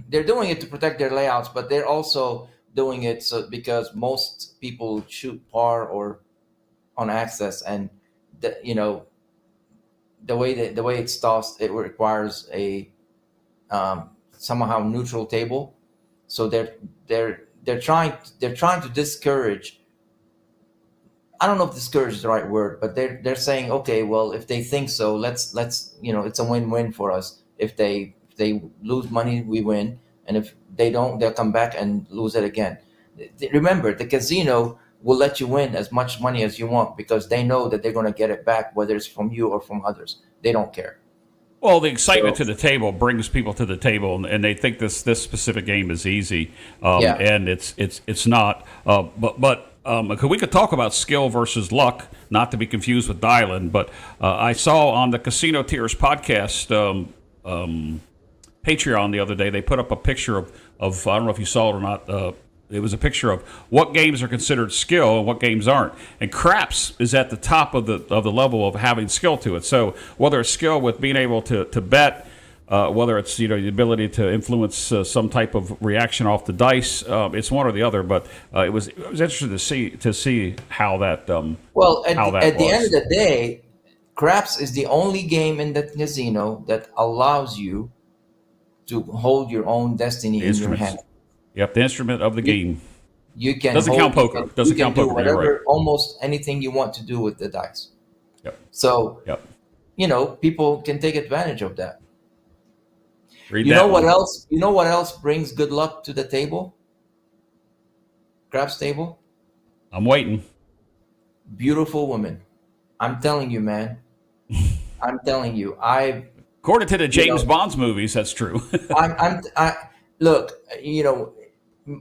doing it to protect their layouts, but they're also doing it because most people shoot par or on access, and the way it's tossed, it requires a somehow neutral table. So they're trying to discourage. I don't know if discourage is the right word, but they're saying, okay, well, if they think so, let's it's a win-win for us. If they lose money, we win. And if they don't, they'll come back and lose it again. Remember, the casino will let you win as much money as you want because they know that they're going to get it back, whether it's from you or from others. They don't care. Well, the excitement to the table brings people to the table, and they think this specific game is easy, and it's not. But we could talk about skill versus luck, not to be confused with dialing. But I saw on the Casino Tears podcast. Patreon the other day, they put up a picture of I don't know if you saw it or not. It was a picture of what games are considered skill and what games aren't. And craps is at the top of the level of having skill to it. So whether it's skill with being able to bet, whether it's the ability to influence some type of reaction off the dice, it's one or the other. But it was interesting to see how that. At the end of the day, craps is the only game in the casino that allows you to hold your own destiny in your hand. Yep, the instrument of the game. You can doesn't count poker. Doesn't count poker. Do whatever, almost anything you want to do with the dice. Yep. So, people can take advantage of that. What else? You know what else brings good luck to the table? Craps table. I'm waiting. Beautiful women. I'm telling you, man. I'm telling you. According to the James Bond's movies, that's true. Look,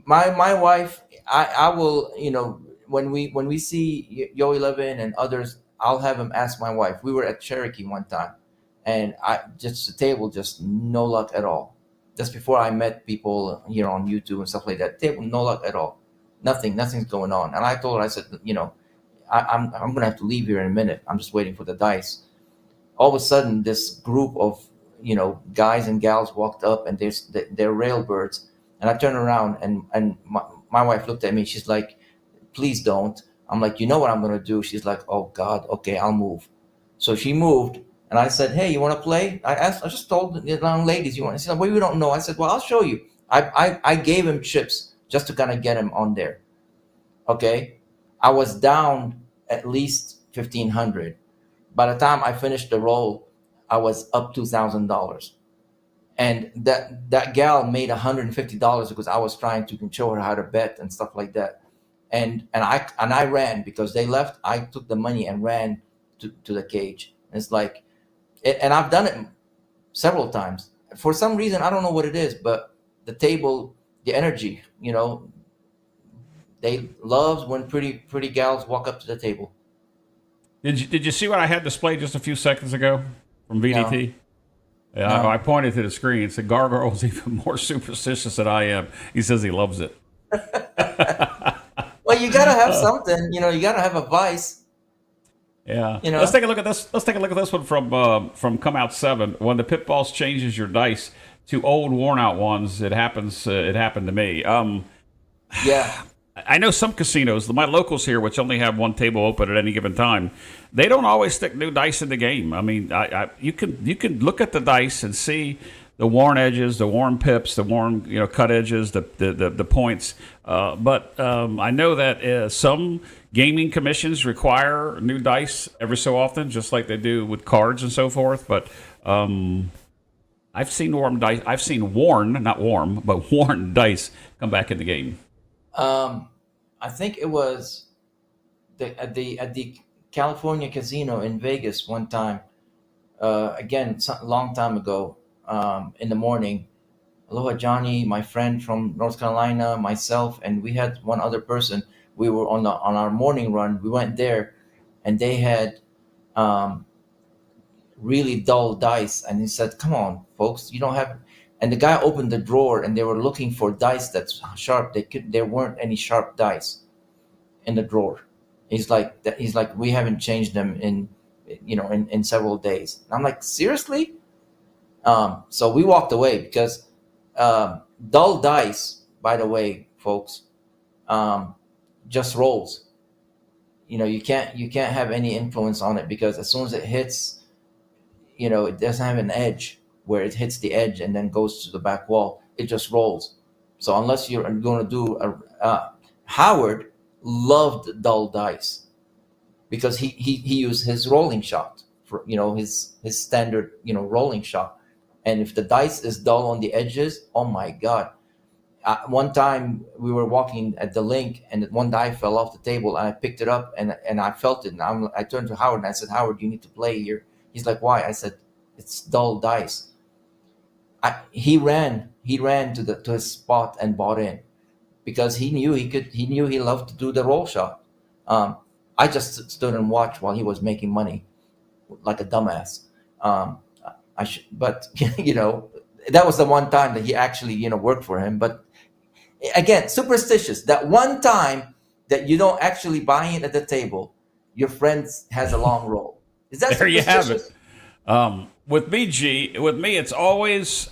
my wife, I will, when we see Yo 11 and others, I'll have him ask my wife. We were at Cherokee one time, and the table, just no luck at all. Just before I met people, on YouTube and stuff like that, table, no luck at all. Nothing's going on. And I told her, I said, I'm going to have to leave here in a minute. I'm just waiting for the dice. all of a sudden this group of guys and gals walked up, and they're railbirds. And I turned around, and my wife looked at me. She's like, please don't. I'm like, you know what I'm going to do? She's like, oh God, okay, I'll move. So she moved, and I said, hey, you want to play? I just told the young ladies, you want to? She said, well, we don't know. I said, well, I'll show you. I gave him chips just to kind of get him on there. Okay. I was down at least 1,500. By the time I finished the roll, I was up $2,000. And that gal made $150 because I was trying to show her how to bet and stuff like that. And I ran because they left. I took the money and ran to the cage. And it's like, and I've done it several times. For some reason, I don't know what it is, but the table, the energy, they loves when pretty gals walk up to the table. Did you see what I had displayed just a few seconds ago from VDT? No. Yeah, No. I pointed to the screen and said, Gargoyle is even more superstitious than I am. He says he loves it. Well, you gotta have something. You gotta have a vice. Yeah. Let's take a look at this. Let's take a look at this one from Come Out 7. When the pit boss changes your dice to old, worn out ones, it happens. It happened to me. Yeah. I know some casinos, my locals here, which only have one table open at any given time, they don't always stick new dice in the game. I mean, you can look at the dice and see the worn edges, the worn pips, the worn cut edges, the points. But I know that some gaming commissions require new dice every so often, just like they do with cards and so forth. But I've seen worn dice. I've seen not warm, but worn dice come back in the game. I think it was at the California casino in Vegas one time. Again, a long time ago. In the morning, Aloha Johnny, my friend from North Carolina, myself, and we had one other person. We were on our morning run. We went there, and they had really dull dice. And he said, "Come on, folks, you don't have." And the guy opened the drawer, and they were looking for dice that's sharp. There weren't any sharp dice in the drawer. He's like, we haven't changed them in several days. And I'm like, seriously? So we walked away because dull dice, by the way, folks, just rolls. You can't have any influence on it because as soon as it hits, it doesn't have an edge where it hits the edge and then goes to the back wall. It just rolls. So unless you're going to do Howard loved dull dice because he used his rolling shot for his standard rolling shot. And if the dice is dull on the edges, oh my God. One time we were walking at the link and one die fell off the table and I picked it up and I felt it. And I turned to Howard and I said, Howard, you need to play here. He's like, why? I said, it's dull dice. He ran to his spot and bought in because he knew he loved to do the roll shot. I just stood and watched while he was making money like a dumbass. But that was the one time that he actually worked for him. But again, superstitious. That one time that you don't actually buy in at the table, your friend has a long roll. Is that there you have it? superstitious? With me, it's always.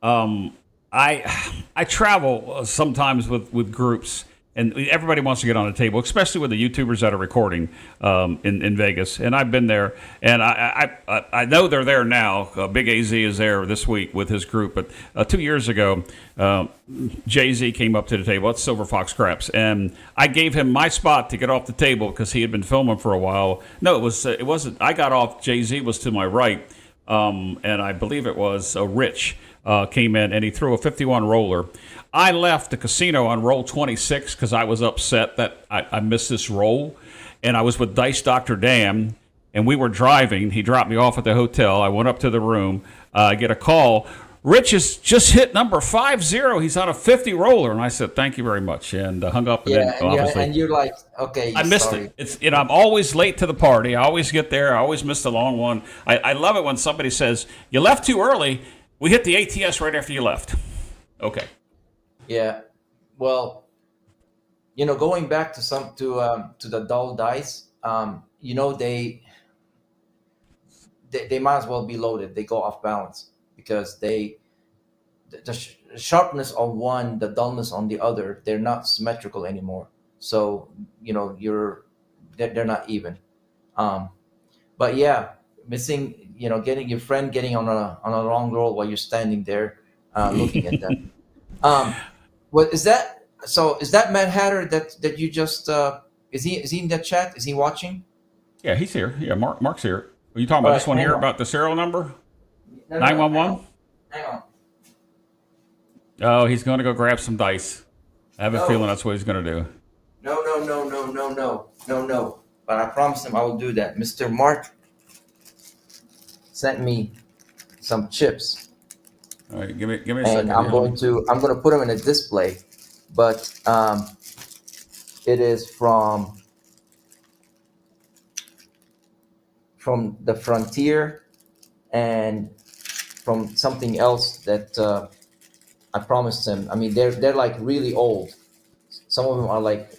I travel sometimes with groups. And everybody wants to get on a table, especially with the YouTubers that are recording in Vegas. And I've been there, and I know they're there now. Big AZ is there this week with his group. But 2 years ago, Jay-Z came up to the table. It's Silver Fox Craps, and I gave him my spot to get off the table because he had been filming for a while. No, it wasn't. I got off. Jay-Z was to my right, and I believe it was Rich came in, and he threw a 51 roller. I left the casino on roll 26 because I was upset that I missed this roll. And I was with Dice Dr. Dan, and we were driving. He dropped me off at the hotel. I went up to the room. I get a call. Rich has just hit number 50. He's on a 50 roller. And I said, thank you very much. And hung up. And then, obviously, and you're like, okay, I missed sorry. it. It's I'm always late to the party. I always get there. I always miss the long one. I love it when somebody says, you left too early. We hit the ATS right after you left. Okay. Yeah, well, going back to the dull dice, they might as well be loaded. They go off balance because the sharpness on one, the dullness on the other, they're not symmetrical anymore. So they're not even. Um, but yeah, missing, getting your friend getting on a long roll while you're standing there, looking at them. What is that? So is that Mad Hatter that you just is he in the chat? Is he watching? Yeah, he's here. Yeah, Mark's here. Are you talking All about right, this one hang here on. about the serial number? No, no, no, 911? hang on. Oh, he's going to go grab some dice. I have a No, feeling that's what he's going to do. no, no, no, no, no, no, no, no. But I promised him I will do that. Mr. Mark sent me some chips, All right, give me a and second. I'm going to put them in a display, but it is from the Frontier and from something else that I promised him. I mean, they're like really old. Some of them are like,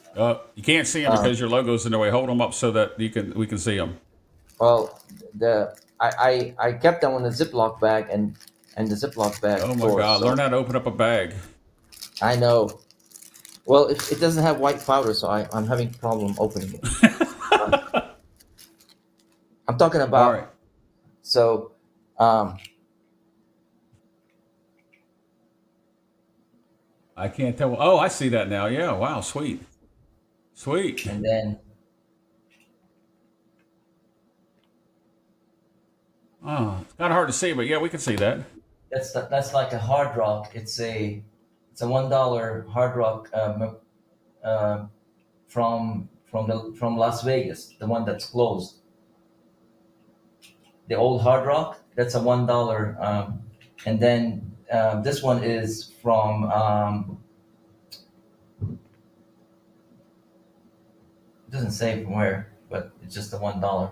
You can't see them because your logo's in the way. Hold them up so that we can see them. well, I kept them on the Ziploc bag and the Ziploc bag. Oh my tore, God! so- Learn how to open up a bag. I know. Well, it doesn't have white powder, so I'm having a problem opening it. I'm talking about. All right. So, I can't tell. Oh, I see that now. Yeah. Wow. Sweet. and then Oh, it's kind of hard to see, but yeah, we can see that. that's like a Hard Rock. It's a $1 Hard Rock from Las Vegas, the one that's closed. The old Hard Rock, that's a $1. And then this one is from it doesn't say from where, but it's just the $1.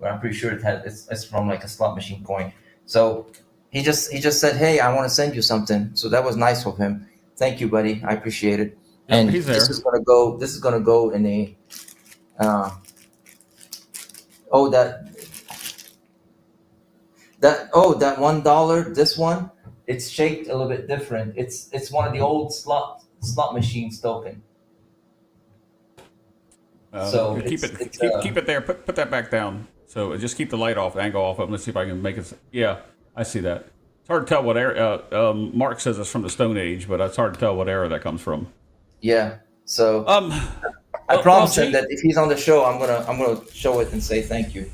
But I'm pretty sure it's from like a slot machine coin. So he just said, "Hey, I want to send you something." So that was nice of him. Thank you, buddy. I appreciate it. Yep, And he's there. this is gonna go in a oh that $1. This one, it's shaped a little bit different. It's one of the old slot machines token. So keep it's it there. Put that back down. So just keep the light off, angle off of them. Let's see if I can make it. Yeah, I see that. It's hard to tell what era. Mark says it's from the Stone Age, but it's hard to tell what era that comes from. yeah. So I promised him that if he's on the show, I'm gonna show it and say thank you.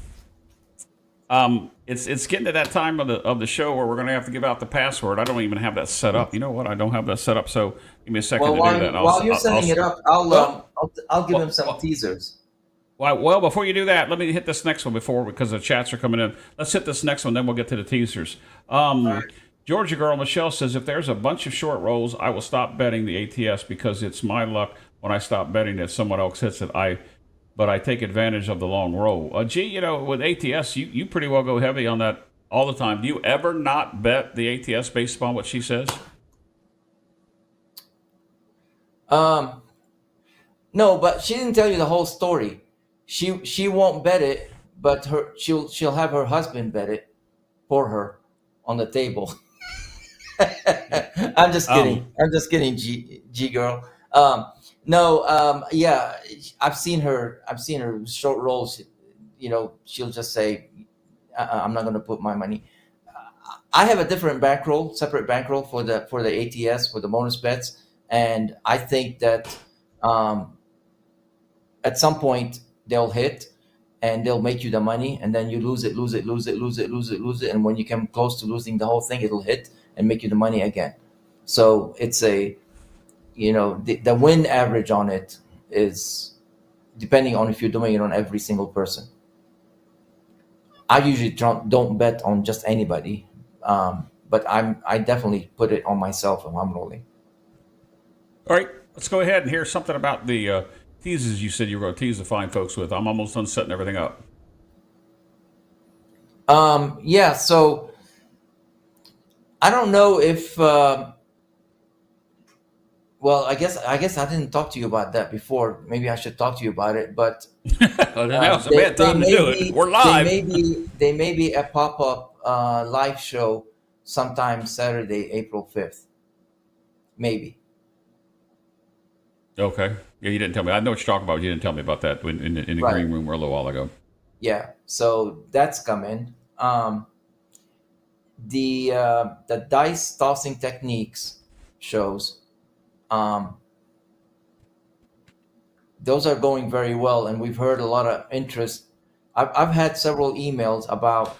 It's getting to that time of the show where we're going to have to give out the password. I don't even have that set up. You know what? I don't have that set up. So give me a second Well, to do that. while you're setting it up, I'll give him some teasers. Well, before you do that, let me hit this next one because the chats are coming in. Let's hit this next one, then we'll get to the teasers. Georgia girl Michelle says, if there's a bunch of short rolls, I will stop betting the ATS because it's my luck when I stop betting that someone else hits it. But I take advantage of the long roll. Gee, with ATS, you pretty well go heavy on that all the time. Do you ever not bet the ATS based upon what she says? No, but she didn't tell you the whole story. She won't bet it, but she'll have her husband bet it for her on the table. I'm just kidding, G girl. No, yeah, I've seen her short rolls. She'll just say, "I'm not going to put my money." I have a different bankroll, separate bankroll for the ATS for the bonus bets, and I think that at some point they'll hit, and they'll make you the money, and then you lose it, and when you come close to losing the whole thing, it'll hit and make you the money again. So it's the win average on it is depending on if you're doing it on every single person. I usually don't bet on just anybody, but I definitely put it on myself when I'm rolling. All right, let's go ahead and hear something about the teases you said you were going to tease the fine folks with. I'm almost done setting everything up. Yeah, so I don't know if Well, I guess I didn't talk to you about that before. Maybe I should talk to you about it. But Now's a they bad they time to may do it. be We're live. they may be a pop up live show sometime Saturday, April 5th. Maybe. Okay. Yeah, you didn't tell me. I know what you're talking about. You didn't tell me about that in the Right. green room a little while ago. Yeah. So that's coming. The dice tossing techniques shows. Um, those are going very well, and we've heard a lot of interest. I've had several emails about,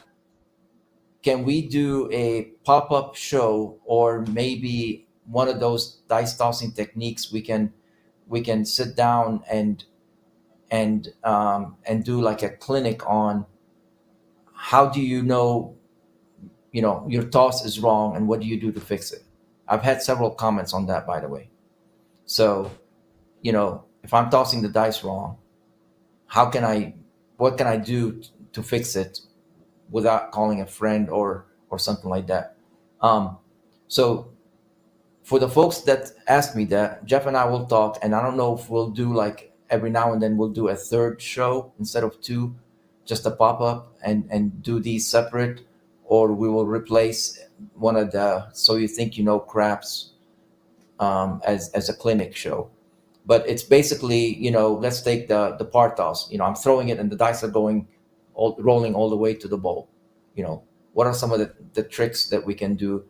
can we do a pop-up show, or maybe one of those dice tossing techniques we can sit down and do like a clinic on how do your toss is wrong and what do you do to fix it. I've had several comments on that, by the way. So, if I'm tossing the dice wrong, how can I what can I do to fix it without calling a friend or something like that. So for the folks that asked me that, Jeff and I will talk, and I don't know if we'll do like every now and then we'll do a third show instead of two, just a pop up and do these separate, or we will replace one of the So You Think You Know Craps as a clinic show. But it's basically, let's take the part toss. I'm throwing it and the dice are rolling all the way to the bowl. What are some of the tricks that we can do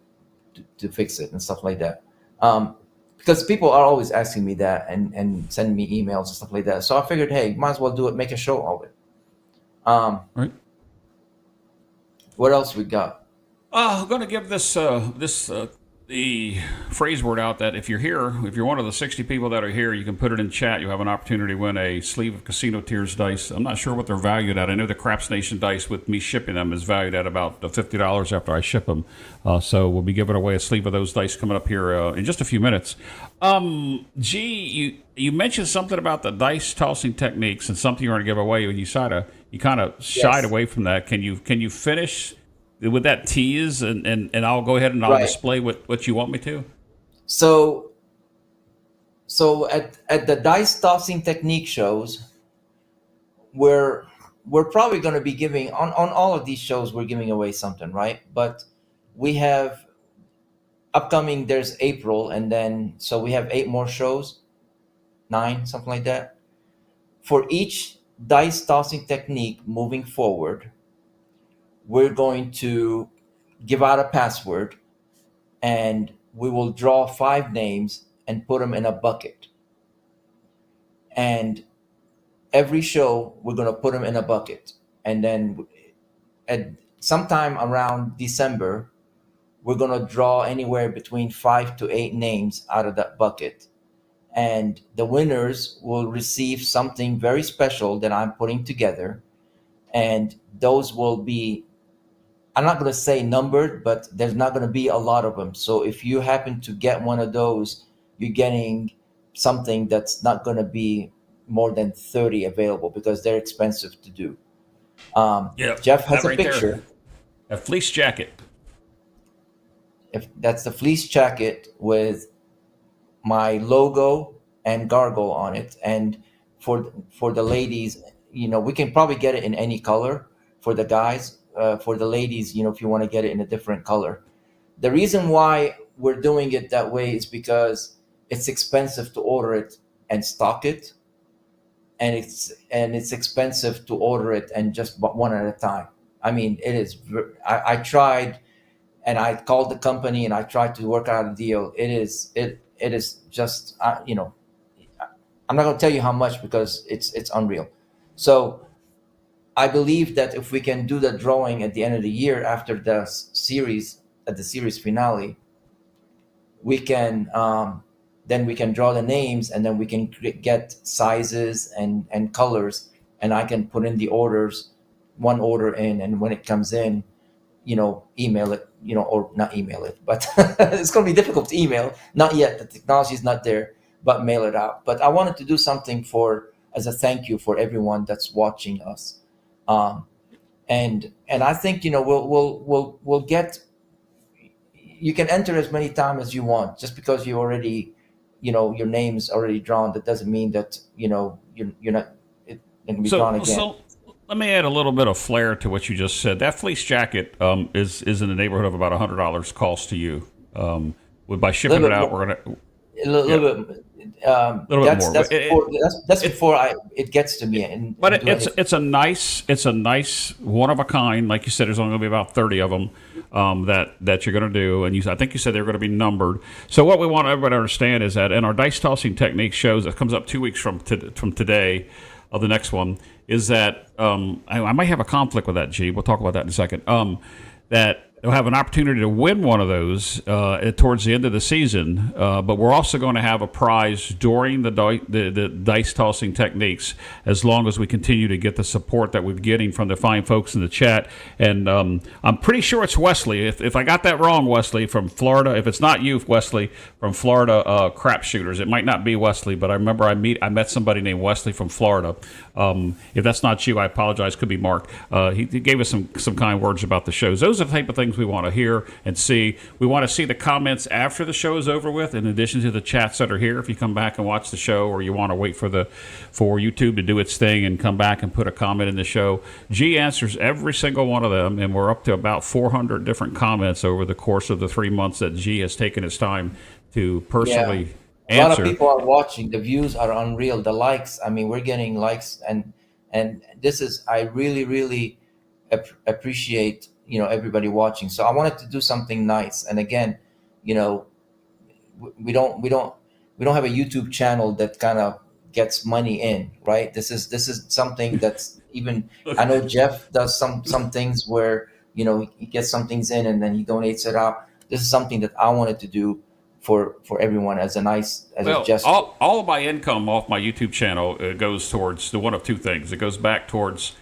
to fix it and stuff like that? Because people are always asking me that and sending me emails and stuff like that. So I figured, hey, might as well do it, make a show of it. Right. What else we got? I'm going to give the phrase word out that if you're one of the 60 people that are here, you can put it in chat. You have an opportunity to win a sleeve of Casino Tears dice. I'm not sure what they're valued at. I know the Craps Nation dice, with me shipping them, is valued at about $50 after I ship them. So we'll be giving away a sleeve of those dice coming up here in just a few minutes. You mentioned something about the dice tossing techniques and something you were going to give away, and you kind of shied Yes. away from that. Can you finish with that tease, and I'll go ahead and I'll Right. display what you want me to? So at the dice tossing technique shows, we're probably going to be giving on all of these shows, we're giving away something, right? But we have upcoming, there's April, and then so we have 8 more shows, 9, something like that. For each dice tossing technique moving forward, we're going to give out a password, and we will draw 5 names and put them in a bucket. And every show, we're going to put them in a bucket. And then at sometime around December, we're going to draw anywhere between 5 to 8 names out of that bucket. And the winners will receive something very special that I'm putting together. And those will be, I'm not going to say numbered, but there's not going to be a lot of them. So if you happen to get one of those, you're getting something that's not going to be more than 30 available, because they're expensive to do. Yeah, Jeff has that a right picture. there. A fleece jacket. If that's the fleece jacket with my logo and Gargoyle on it. And for the ladies, we can probably get it in any color. For the guys, for the ladies, if you want to get it in a different color. The reason why we're doing it that way is because it's expensive to order it and stock it, and it's expensive to order it and just one at a time. I mean, it is. I tried, and I called the company and I tried to work out a deal. It is just I'm not going to tell you how much, because it's unreal. So I believe that if we can do the drawing at the end of the year after the series, at the series finale, we can then we can draw the names, and then we can get sizes and colors, and I can put in the orders, one order in, and when it comes in, email it, or not email it, but it's going to be difficult to email. Not yet. The technology is not there, but mail it out. But I wanted to do something as a thank you for everyone that's watching us. And I think, we'll get, you can enter as many times as you want, just because you already your name's already drawn, that doesn't mean that you're not it can be drawn So, again. so let me add a little bit of flair to what you just said. That fleece jacket is in the neighborhood of about $100 cost to you. By A shipping little it bit out, more. we're gonna A little bit. little bit more. That's But before that's before it gets to me and But do anything. it's a nice one of a kind. Like you said, there's only going to be about 30 of them that you're going to do, and I think you said they're going to be numbered. So what we want everybody to understand is that in our dice tossing technique shows that comes up 2 weeks from today, of the next one, is that I might have a conflict with that. G. We'll talk about that in a second. That you'll have an opportunity to win one of those towards the end of the season. But we're also going to have a prize during the dice tossing techniques, as long as we continue to get the support that we're getting from the fine folks in the chat. And I'm pretty sure it's Wesley. If I got that wrong, Wesley from Florida. If it's not you, Wesley from Florida, crap shooters. It might not be Wesley, but I remember I met somebody named Wesley from Florida. If that's not you, I apologize. Could be Mark. He gave us some kind words about the shows. Those are the type of things we want to hear and see. We want to see the comments after the show is over with, in addition to the chats that are here. If you come back and watch the show, or you want to wait for YouTube to do its thing and come back and put a comment in the show, G answers every single one of them, and we're up to about 400 different comments over the course of the 3 months that G has taken his time to personally A lot answer. of people are watching. The views are unreal. The likes. I mean, we're getting likes, and this is. I really, really appreciate everybody watching. So I wanted to do something nice. And again, we don't have a YouTube channel that kind of gets money in, right? This is something that's even. I know Jeff does some things where he gets some things in and then he donates it out. This is something that I wanted to do for everyone as a gesture. All of my income off my YouTube channel goes towards the one of two things. It goes back towards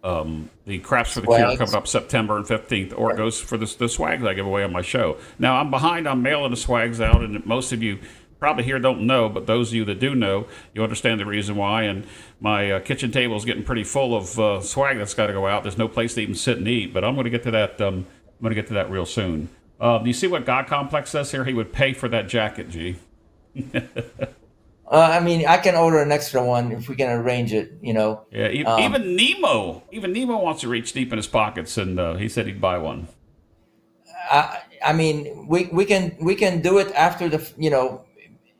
the Craps for the Cure coming up September 15th, or it goes for the swags I give away on my show. Now, I'm behind on mailing the swags out, and most of you probably here don't know, but those of you that do know, you understand the reason why. And my kitchen table is getting pretty full of swag that's got to go out. There's no place to even sit and eat, but I'm going to get to that. I'm going to get to that real soon. Do you see what God Complex says here? He would pay for that jacket, G. I mean, I can order an extra one if we can arrange it. Yeah, even Nemo wants to reach deep in his pockets, and he said he'd buy one. I mean, we can do it after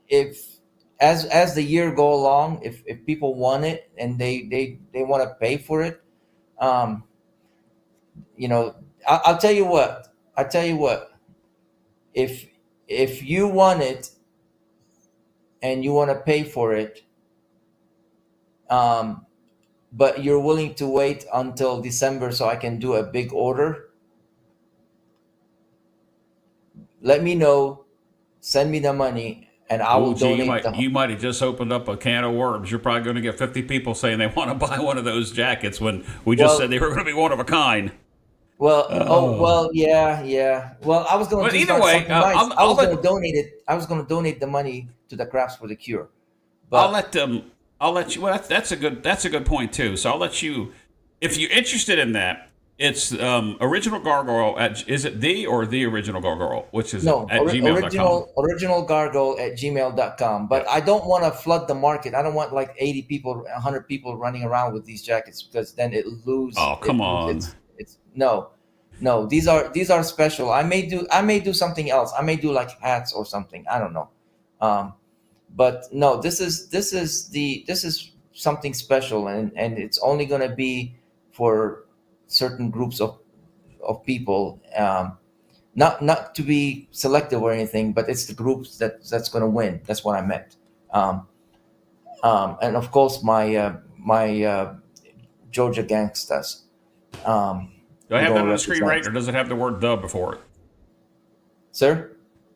if as the year go along, if people want it and they want to pay for it, I'll tell you what. If you want it and you want to pay for it, but you're willing to wait until December so I can do a big order, let me know, send me the money, and I will donate. You might have just opened up a can of worms. You're probably going to get 50 people saying they want to buy one of those jackets when we just said they were going to be one of a kind. Well, yeah. Well, I was going to do either way, something nice. I was going to donate it. I was going to donate the money to the Craps for the Cure. But I'll let you. Well, that's a good point too. So I'll let you, if you're interested in that. It's original gargoyle is it the original gargoyle, which is at gmail.com. Original gargoyle at gmail.com. But I don't want to flood the market. I don't want like 80 people, 100 people running around with these jackets, because then it loses. Oh, come on. It's no. These are special. I may do something else. I may do like hats or something. I don't know. But no, this is something special, and it's only going to be for certain groups of people, not to be selective or anything, but it's the groups that's going to win. That's what I meant. And of course my Georgia Gangstas. Do I have that on the screen right, or does it have the word "the" before it? Sir?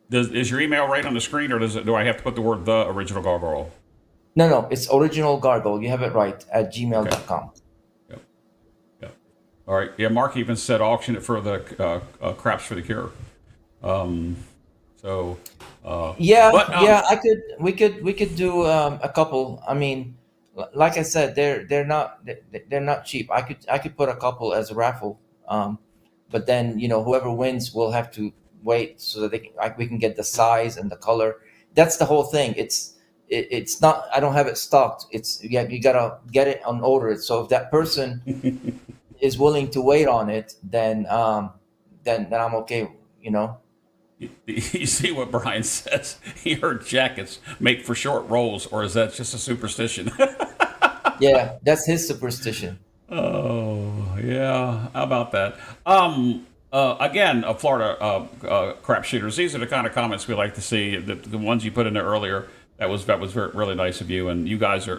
Is your email right on the screen, or do I have to put the word "the" original gargoyle? No, it's original gargoyle. You have it right at gmail.com. Okay. All right. Yeah, Mark even said auction it for the Craps for the Cure. We could do a couple. I mean, like I said, they're not cheap. I could put a couple as a raffle, but then whoever wins will have to wait so that we can get the size and the color. that's the whole thing. It's not. I don't have it stocked. It's you gotta get it and order it. So if that person is willing to wait on it, then I'm okay. You know. You see what Brian says? He heard jackets make for short rolls, or is that just a superstition? Yeah, that's his superstition. Oh, yeah. How about that? Again, Florida crap shooters. These are the kind of comments we like to see. The ones you put in there earlier. That was really nice of you, and you guys are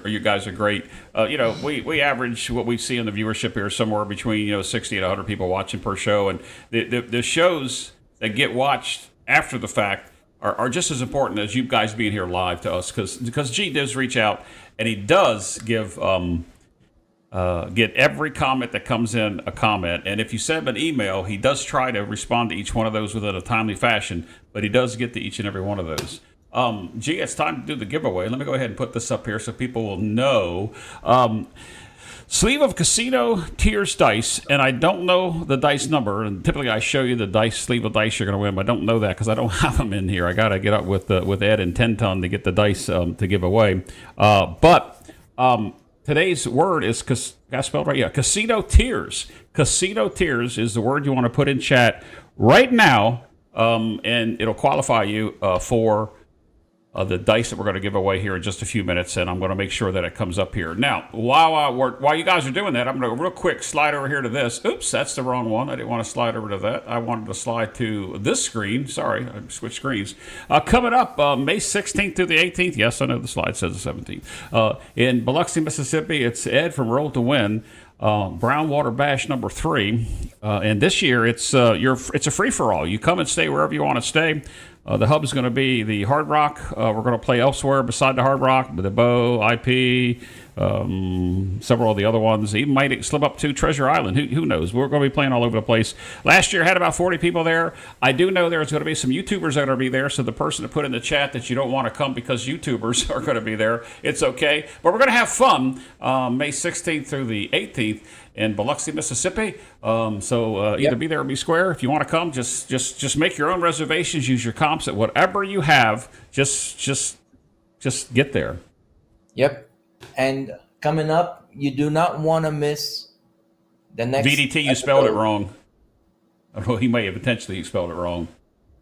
great. We average what we see in the viewership here somewhere between 60 and 100 people watching per show, and the shows that get watched after the fact are just as important as you guys being here live to us, because G does reach out and he does give get every comment that comes in a comment, and if you send him an email, he does try to respond to each one of those within a timely fashion, but he does get to each and every one of those. Gee, it's time to do the giveaway. Let me go ahead and put this up here so people will know. Sleeve of Casino Tiers dice, and I don't know the dice number. And typically, I show you the dice sleeve of dice you're going to win, but I don't know that because I don't have them in here. I got to get up with Ed and 10 Ton to get the dice to give away. But today's word is got spelled right. Yeah, Casino Tiers. Casino Tiers is the word you want to put in chat right now, and it'll qualify you for the dice that we're going to give away here in just a few minutes, and I'm going to make sure that it comes up here. Now, while you guys are doing that, I'm going to real quick slide over here to this. Oops, that's the wrong one. I didn't want to slide over to that. I wanted to slide to this screen. Sorry, I switched screens. Coming up, May 16th through the 18th. Yes, I know the slide says the 17th. In Biloxi, Mississippi, it's Ed from Roll to Win. Brownwater Bash number 3, and this year it's a free for all. You come and stay wherever you want to stay. The hub is going to be the Hard Rock. We're going to play elsewhere beside the Hard Rock, with the Bow, IP, several of the other ones. Even might slip up to Treasure Island. Who knows? We're going to be playing all over the place. Last year had about 40 people there. I do know there's going to be some YouTubers that are going to be there. So the person that put in the chat that you don't want to come because YouTubers are going to be there, it's okay. But we're going to have fun May 16th through the 18th. In Biloxi, Mississippi. Either be there or be square. If you want to come, just make your own reservations. Use your comps at whatever you have. Just get there. Yep. And coming up, you do not want to miss the next VDT. You spelled it wrong. Well, he may have intentionally spelled it wrong.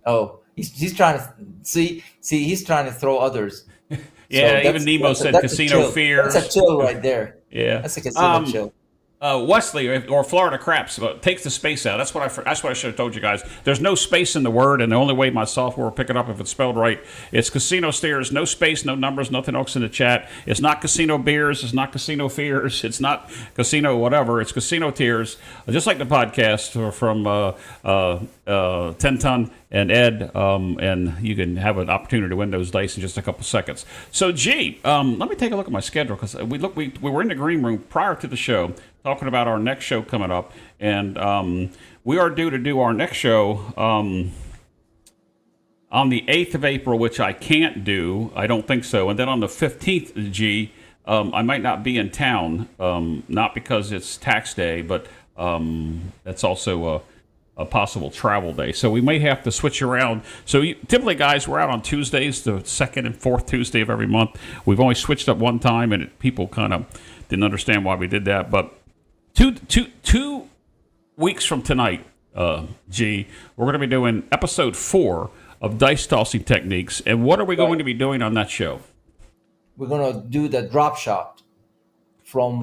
Oh, he's trying to see. He's trying to throw others. Yeah, so even Nemo said Casino Fears. That's a chill right there. Yeah, that's a casino chill. Wesley or Florida Craps takes the space out. That's what I should have told you guys. There's no space in the word, and the only way my software will pick it up if it's spelled right, it's Casino Steers. No space, no numbers, nothing else in the chat. It's not Casino Beers. It's not Casino Fears. It's not Casino whatever. It's Casino Tiers. Just like the podcast from 10 Ton and Ed, and you can have an opportunity to win those dice in just a couple seconds. So, G, let me take a look at my schedule, because we were in the green room prior to the show talking about our next show coming up, and we are due to do our next show on the 8th of April, which I can't do. I don't think so. And then on the 15th, G, I might not be in town, not because it's tax day, but that's also a possible travel day. So we may have to switch around. So typically, guys, we're out on Tuesdays, the second and fourth Tuesday of every month. We've only switched up one time, and people kind of didn't understand why we did that. But two weeks from tonight, G, we're going to be doing episode 4 of Dice Tossing Techniques. And what are we going to be doing on that show? We're going to do the drop shot from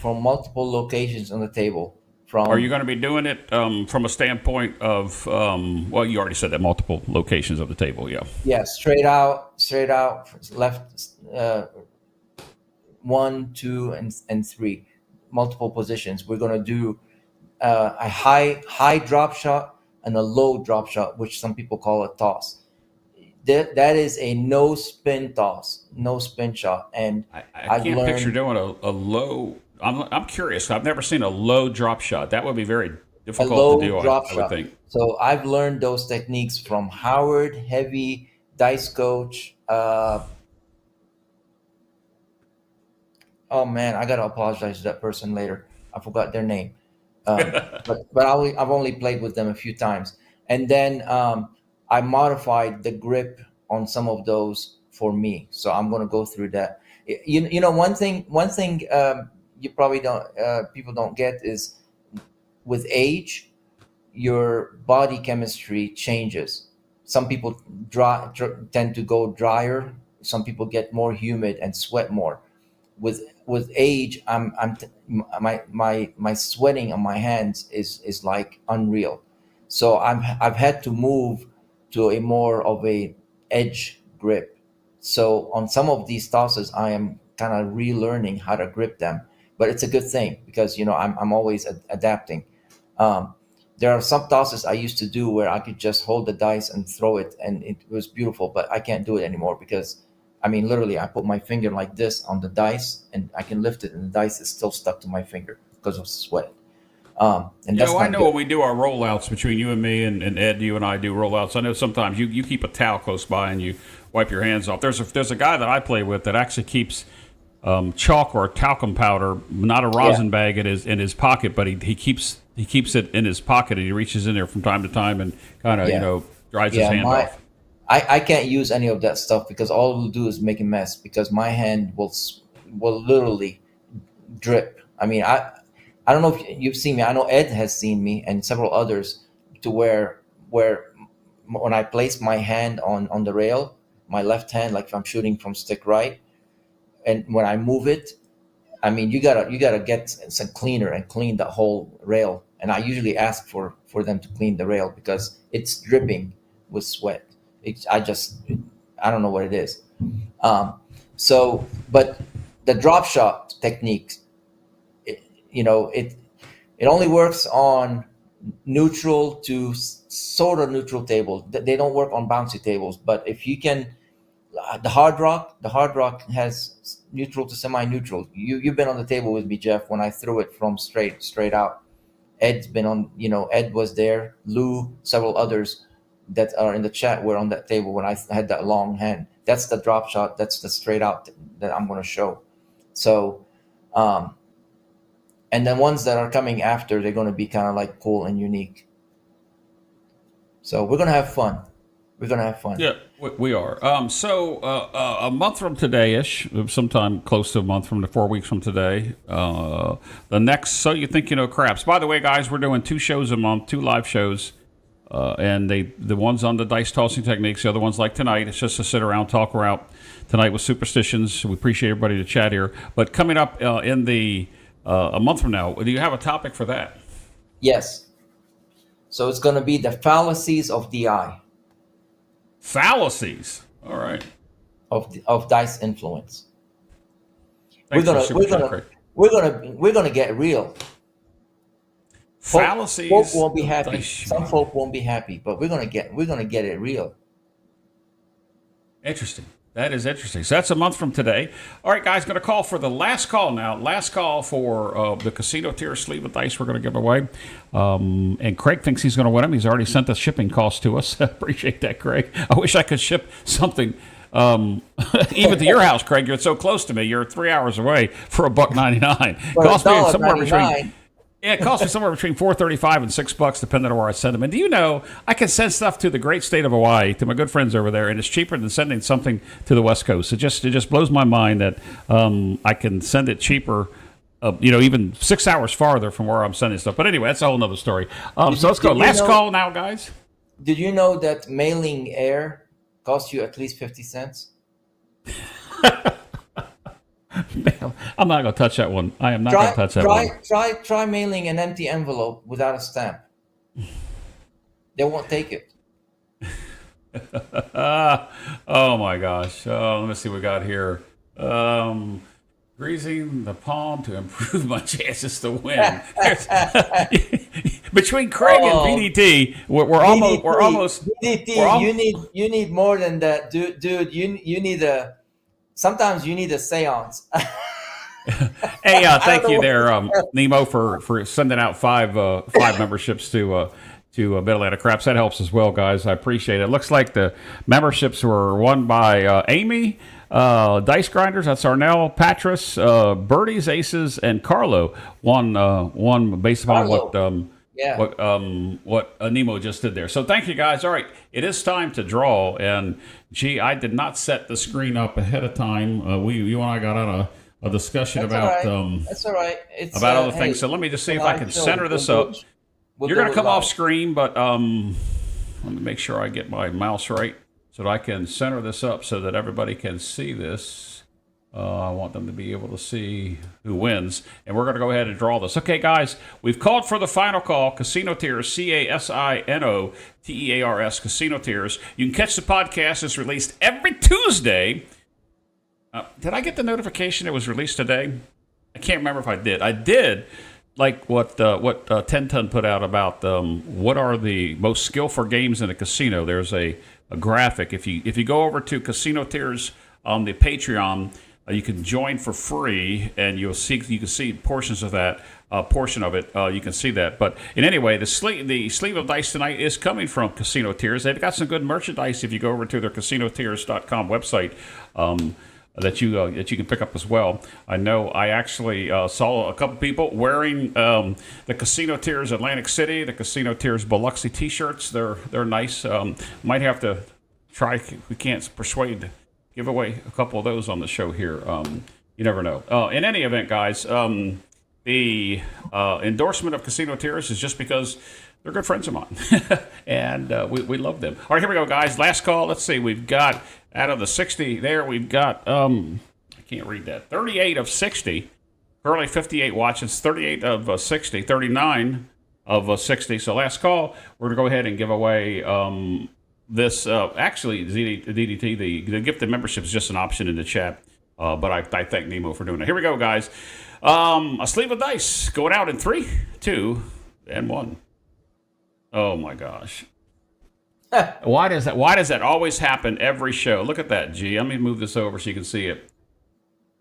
multiple locations on the table. Are you going to be doing it from a standpoint of, well, you already said that, multiple locations of the table, yeah. Yeah, straight out, left, 1, 2, and 3, multiple positions. We're going to do a high drop shot and a low drop shot, which some people call a toss. That is a no spin toss, no spin shot. And I can't picture doing a low. I'm curious. I've never seen a low drop shot. That would be very difficult to do, I would think. So I've learned those techniques from Howard, Heavy, Dice Coach. Oh man, I gotta apologize to that person later. I forgot their name. But I've only played with them a few times. And then I modified the grip on some of those for me. So I'm going to go through that. One thing you probably don't people don't get is with age, your body chemistry changes. Some people tend to go drier. Some people get more humid and sweat more. With age, my sweating on my hands is like unreal. So I've had to move to a more of a edge grip. So on some of these tosses, I am kind of relearning how to grip them, but it's a good thing because I'm always adapting. There are some tosses I used to do where I could just hold the dice and throw it, and it was beautiful. But I can't do it anymore because, literally, I put my finger like this on the dice, and I can lift it, and the dice is still stuck to my finger because of sweat. And that's I know good. when we do our rollouts between you and me and Ed, you and I do rollouts. I know sometimes you keep a towel close by and you wipe your hands off. There's a guy that I play with that actually keeps chalk or talcum powder, not a rosin bag in his pocket, but he keeps it in his pocket and he reaches in there from time to time and kind of dries his hand off. I can't use any of that stuff because all it will do is make a mess because my hand will literally drip. I don't know if you've seen me. I know Ed has seen me and several others to where when I place my hand on the rail, my left hand, like if I'm shooting from stick right, and when I move it, you gotta get some cleaner and clean the whole rail. And I usually ask for them to clean the rail because it's dripping with sweat. I don't know what it is. But the drop shot technique, it only works on neutral to sort of neutral tables. They don't work on bouncy tables. But if you can, the hard rock has neutral to semi-neutral. You've been on the table with me, Jeff, when I threw it from straight out. Ed's been on. Ed was there. Lou, several others that are in the chat were on that table when I had that long hand. That's the drop shot. That's the straight out that I'm going to show. So. And then ones that are coming after, they're going to be kind of like cool and unique. So we're going to have fun. Yeah, we are. So a month from today-ish, sometime close to a month from 4 weeks from today, the next So You Think You Know Craps. By the way, guys, we're doing 2 shows a month, 2 live shows. And the ones on the dice tossing techniques, the other ones like tonight, it's just to sit around, talk around. Tonight with superstitions. We appreciate everybody to chat here. But coming up in a month from now, do you have a topic for that? Yes. So it's going to be the fallacies of the eye. Fallacies. All right. Of dice influence. Thanks We're gonna get real. Fallacies. Folk won't be happy. Some folk won't be happy, but we're gonna get it real. Interesting. That is interesting. So that's a month from today. All right, guys, going to call for the last call now. Last call for the casino tier sleeve of dice we're going to give away. And Craig thinks he's going to win them. He's already sent the shipping cost to us. Appreciate that, Craig. I wish I could ship something even to your house, Craig. You're so close to me. You're 3 hours away for $1.99. Cost me somewhere between. Yeah, it costs me somewhere between $4.35 and $6, depending on where I send them. And do you know, I can send stuff to the great state of Hawaii, to my good friends over there, and it's cheaper than sending something to the West Coast. It just blows my mind that I can send it cheaper, even 6 hours farther from where I'm sending stuff. But anyway, that's a whole other story. So let's go. Last call now, guys. Did you know that mailing air costs you at least 50 cents? I'm not going to touch that one. I am not going to touch that one. Try mailing an empty envelope without a stamp. They won't take it. Oh my gosh. Let me see what we got here. Greasing the palm to improve my chances to win. Between Craig and VDT, we're almost. VDT, you need more than that, dude. You need a. Sometimes you need a seance. Hey, thank you there, Nemo, for sending out five memberships to Mid-Atlantic That helps as well, guys. I appreciate it. Looks like the memberships were won by Amy, Dice Grinders, that's Arnell, Patras, Birdies, Aces, and Carlo won based upon Carlo. what Yeah. what Nemo just did there. So thank you guys. All right, it is time to draw. And gee, I did not set the screen up ahead of time. You and I got on a discussion That's about all right. That's all right. It's about other hey, things. So let me just see if I can show. center this up. We'll You're going do to it come off live. screen, but let me make sure I get my mouse right so that I can center this up so that everybody can see this. I want them to be able to see who wins. And we're going to go ahead and draw this. Okay, guys, we've called for the final call. Casino Tears, CASINOTEARS, Casino Tears. You can catch the podcast. It's released every Tuesday. Did I get the notification it was released today? I can't remember if I did. I did. Like what 10 Ton put out about what are the most skillful games in a casino. There's a graphic. If you go over to Casino Tears on the Patreon, you can join for free, and you can see portions of that portion of it. You can see that. But in any way, the sleeve of dice tonight is coming from Casino Tears. They've got some good merchandise if you go over to their CasinoTears.com website. That you can pick up as well. I know I actually saw a couple people wearing the Casino Tears Atlantic City, the Casino Tears Biloxi T-shirts. They're nice. Might have to try. We can't persuade. Give away a couple of those on the show here. You never know. In any event, guys, the endorsement of Casino Tears is just because they're good friends of mine, and we love them. All right, here we go, guys. Last call. Let's see. We've got out of the 60 there. We've got I can't read that. 38 of 60. Currently 58 watches. 38 of 60. 39 of 60. So last call. We're gonna go ahead and give away this. Actually, DDT. The gifted membership is just an option in the chat. But I thank Nemo for doing it. Here we go, guys. A sleeve of dice going out in 3, 2, and 1. Oh my gosh. Why does that always happen every show? Look at that, G. Let me move this over so you can see it.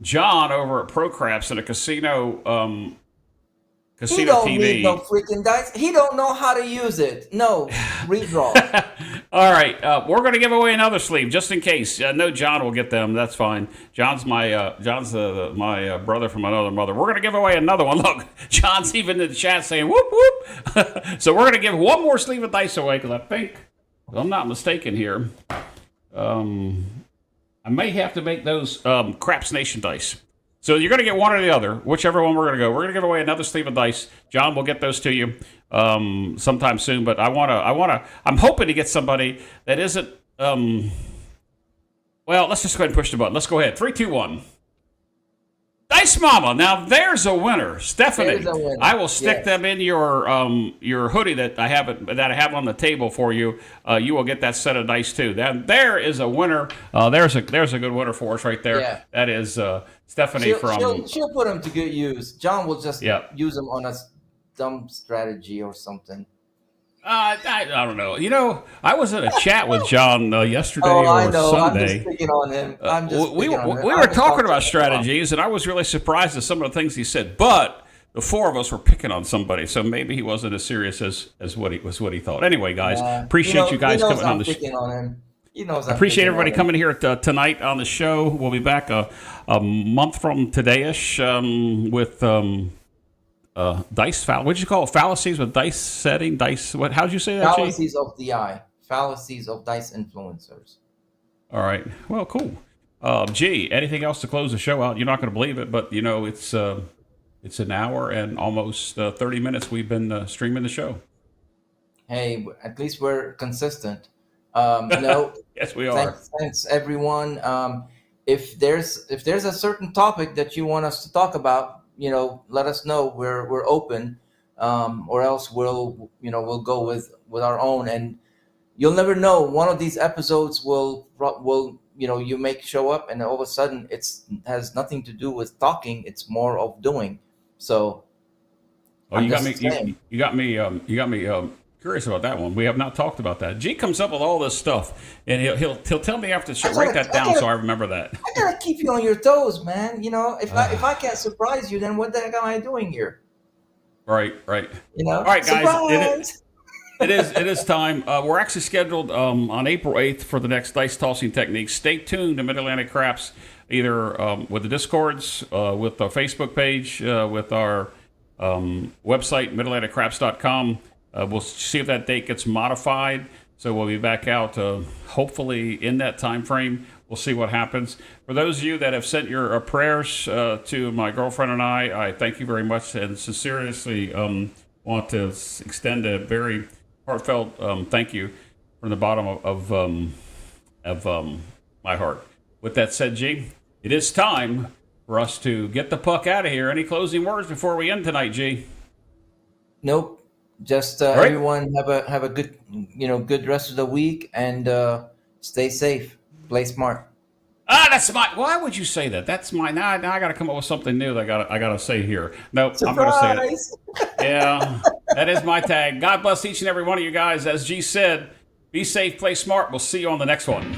John over at CRAPS in a casino He don't TV. need no freaking dice. He don't know how to use it. No, redraw. All right, we're going to give away another sleeve just in case. No, John will get them. That's fine. John's my brother from another mother. We're going to give away another one. Look, John's even in the chat saying whoop whoop. So we're going to give one more sleeve of dice away because I think, if I'm not mistaken here, I may have to make those Craps Nation dice. So you're going to get one or the other, whichever one we're going to go. We're going to give away another sleeve of dice. John will get those to you sometime soon. But I'm hoping to get somebody that isn't. Well, let's just go ahead and push the button. Let's go ahead. 3, 2, 1. Dice Mama. Now there's a winner, Stephanie. I will stick them in your hoodie that I have on the table for you. You will get that set of dice too. There is a winner. There's a good winner for us right there. Yeah. That is Stephanie she'll put them to good use. John will just use them on a dumb strategy or something. I don't know. You know, I was in a chat with John yesterday or I know. Sunday. I'm just picking on him. We were talking about strategies, and I was really surprised at some of the things he said. But the four of us were picking on somebody, so maybe he wasn't as serious as what he thought. Anyway, guys, appreciate you guys coming on the show. He knows. I appreciate everybody coming here tonight on the show. We'll be back a month from today-ish with. Dice what'd you call it? Fallacies with dice setting? Dice, what? How'd you say that, Fallacies of the eye. Fallacies of dice influencers. All right. Well, cool. G, anything else to close the show out? You're not going to believe it, but, you know, it's an hour and almost 30 minutes we've been streaming the show. Hey, at least we're consistent. Yes, we are. Thanks everyone. If there's a certain topic that you want us to talk about, you know, let us know. We're open, or else we'll go with our own. And you'll never know. One of these episodes will you make show up, and all of a sudden has nothing to do with talking. It's more of doing. So, you got me curious about that one. We have not talked about that. G comes up with all this stuff, and he'll tell me after the show. Write that down so I remember that. I gotta keep you on your toes, man. You know, if I can't surprise you, then what the heck am I doing here? Right. You know. All right, guys. It is time. We're actually scheduled on April 8th for the next dice tossing technique. Stay tuned to Mid-Atlantic Craps, either with the Discords, with our Facebook page, with our website, midatlanticcraps.com. We'll see if that date gets modified. So we'll be back out hopefully in that time frame. We'll see what happens. For those of you that have sent your prayers to my girlfriend and I thank you very much and sincerely want to extend a very heartfelt thank you from the bottom of my heart. With that said, G, it is time for us to get the puck out of here. Any closing words before we end tonight, G? Nope. Just right. Everyone have a good good rest of the week and stay safe. Play smart. That's my. Why would you say that? That's my. Now I got to come up with something new that I got to say here. No, I'm going to say it. Yeah, that is my tag. God bless each and every one of you guys. As G said, be safe, play smart. We'll see you on the next one.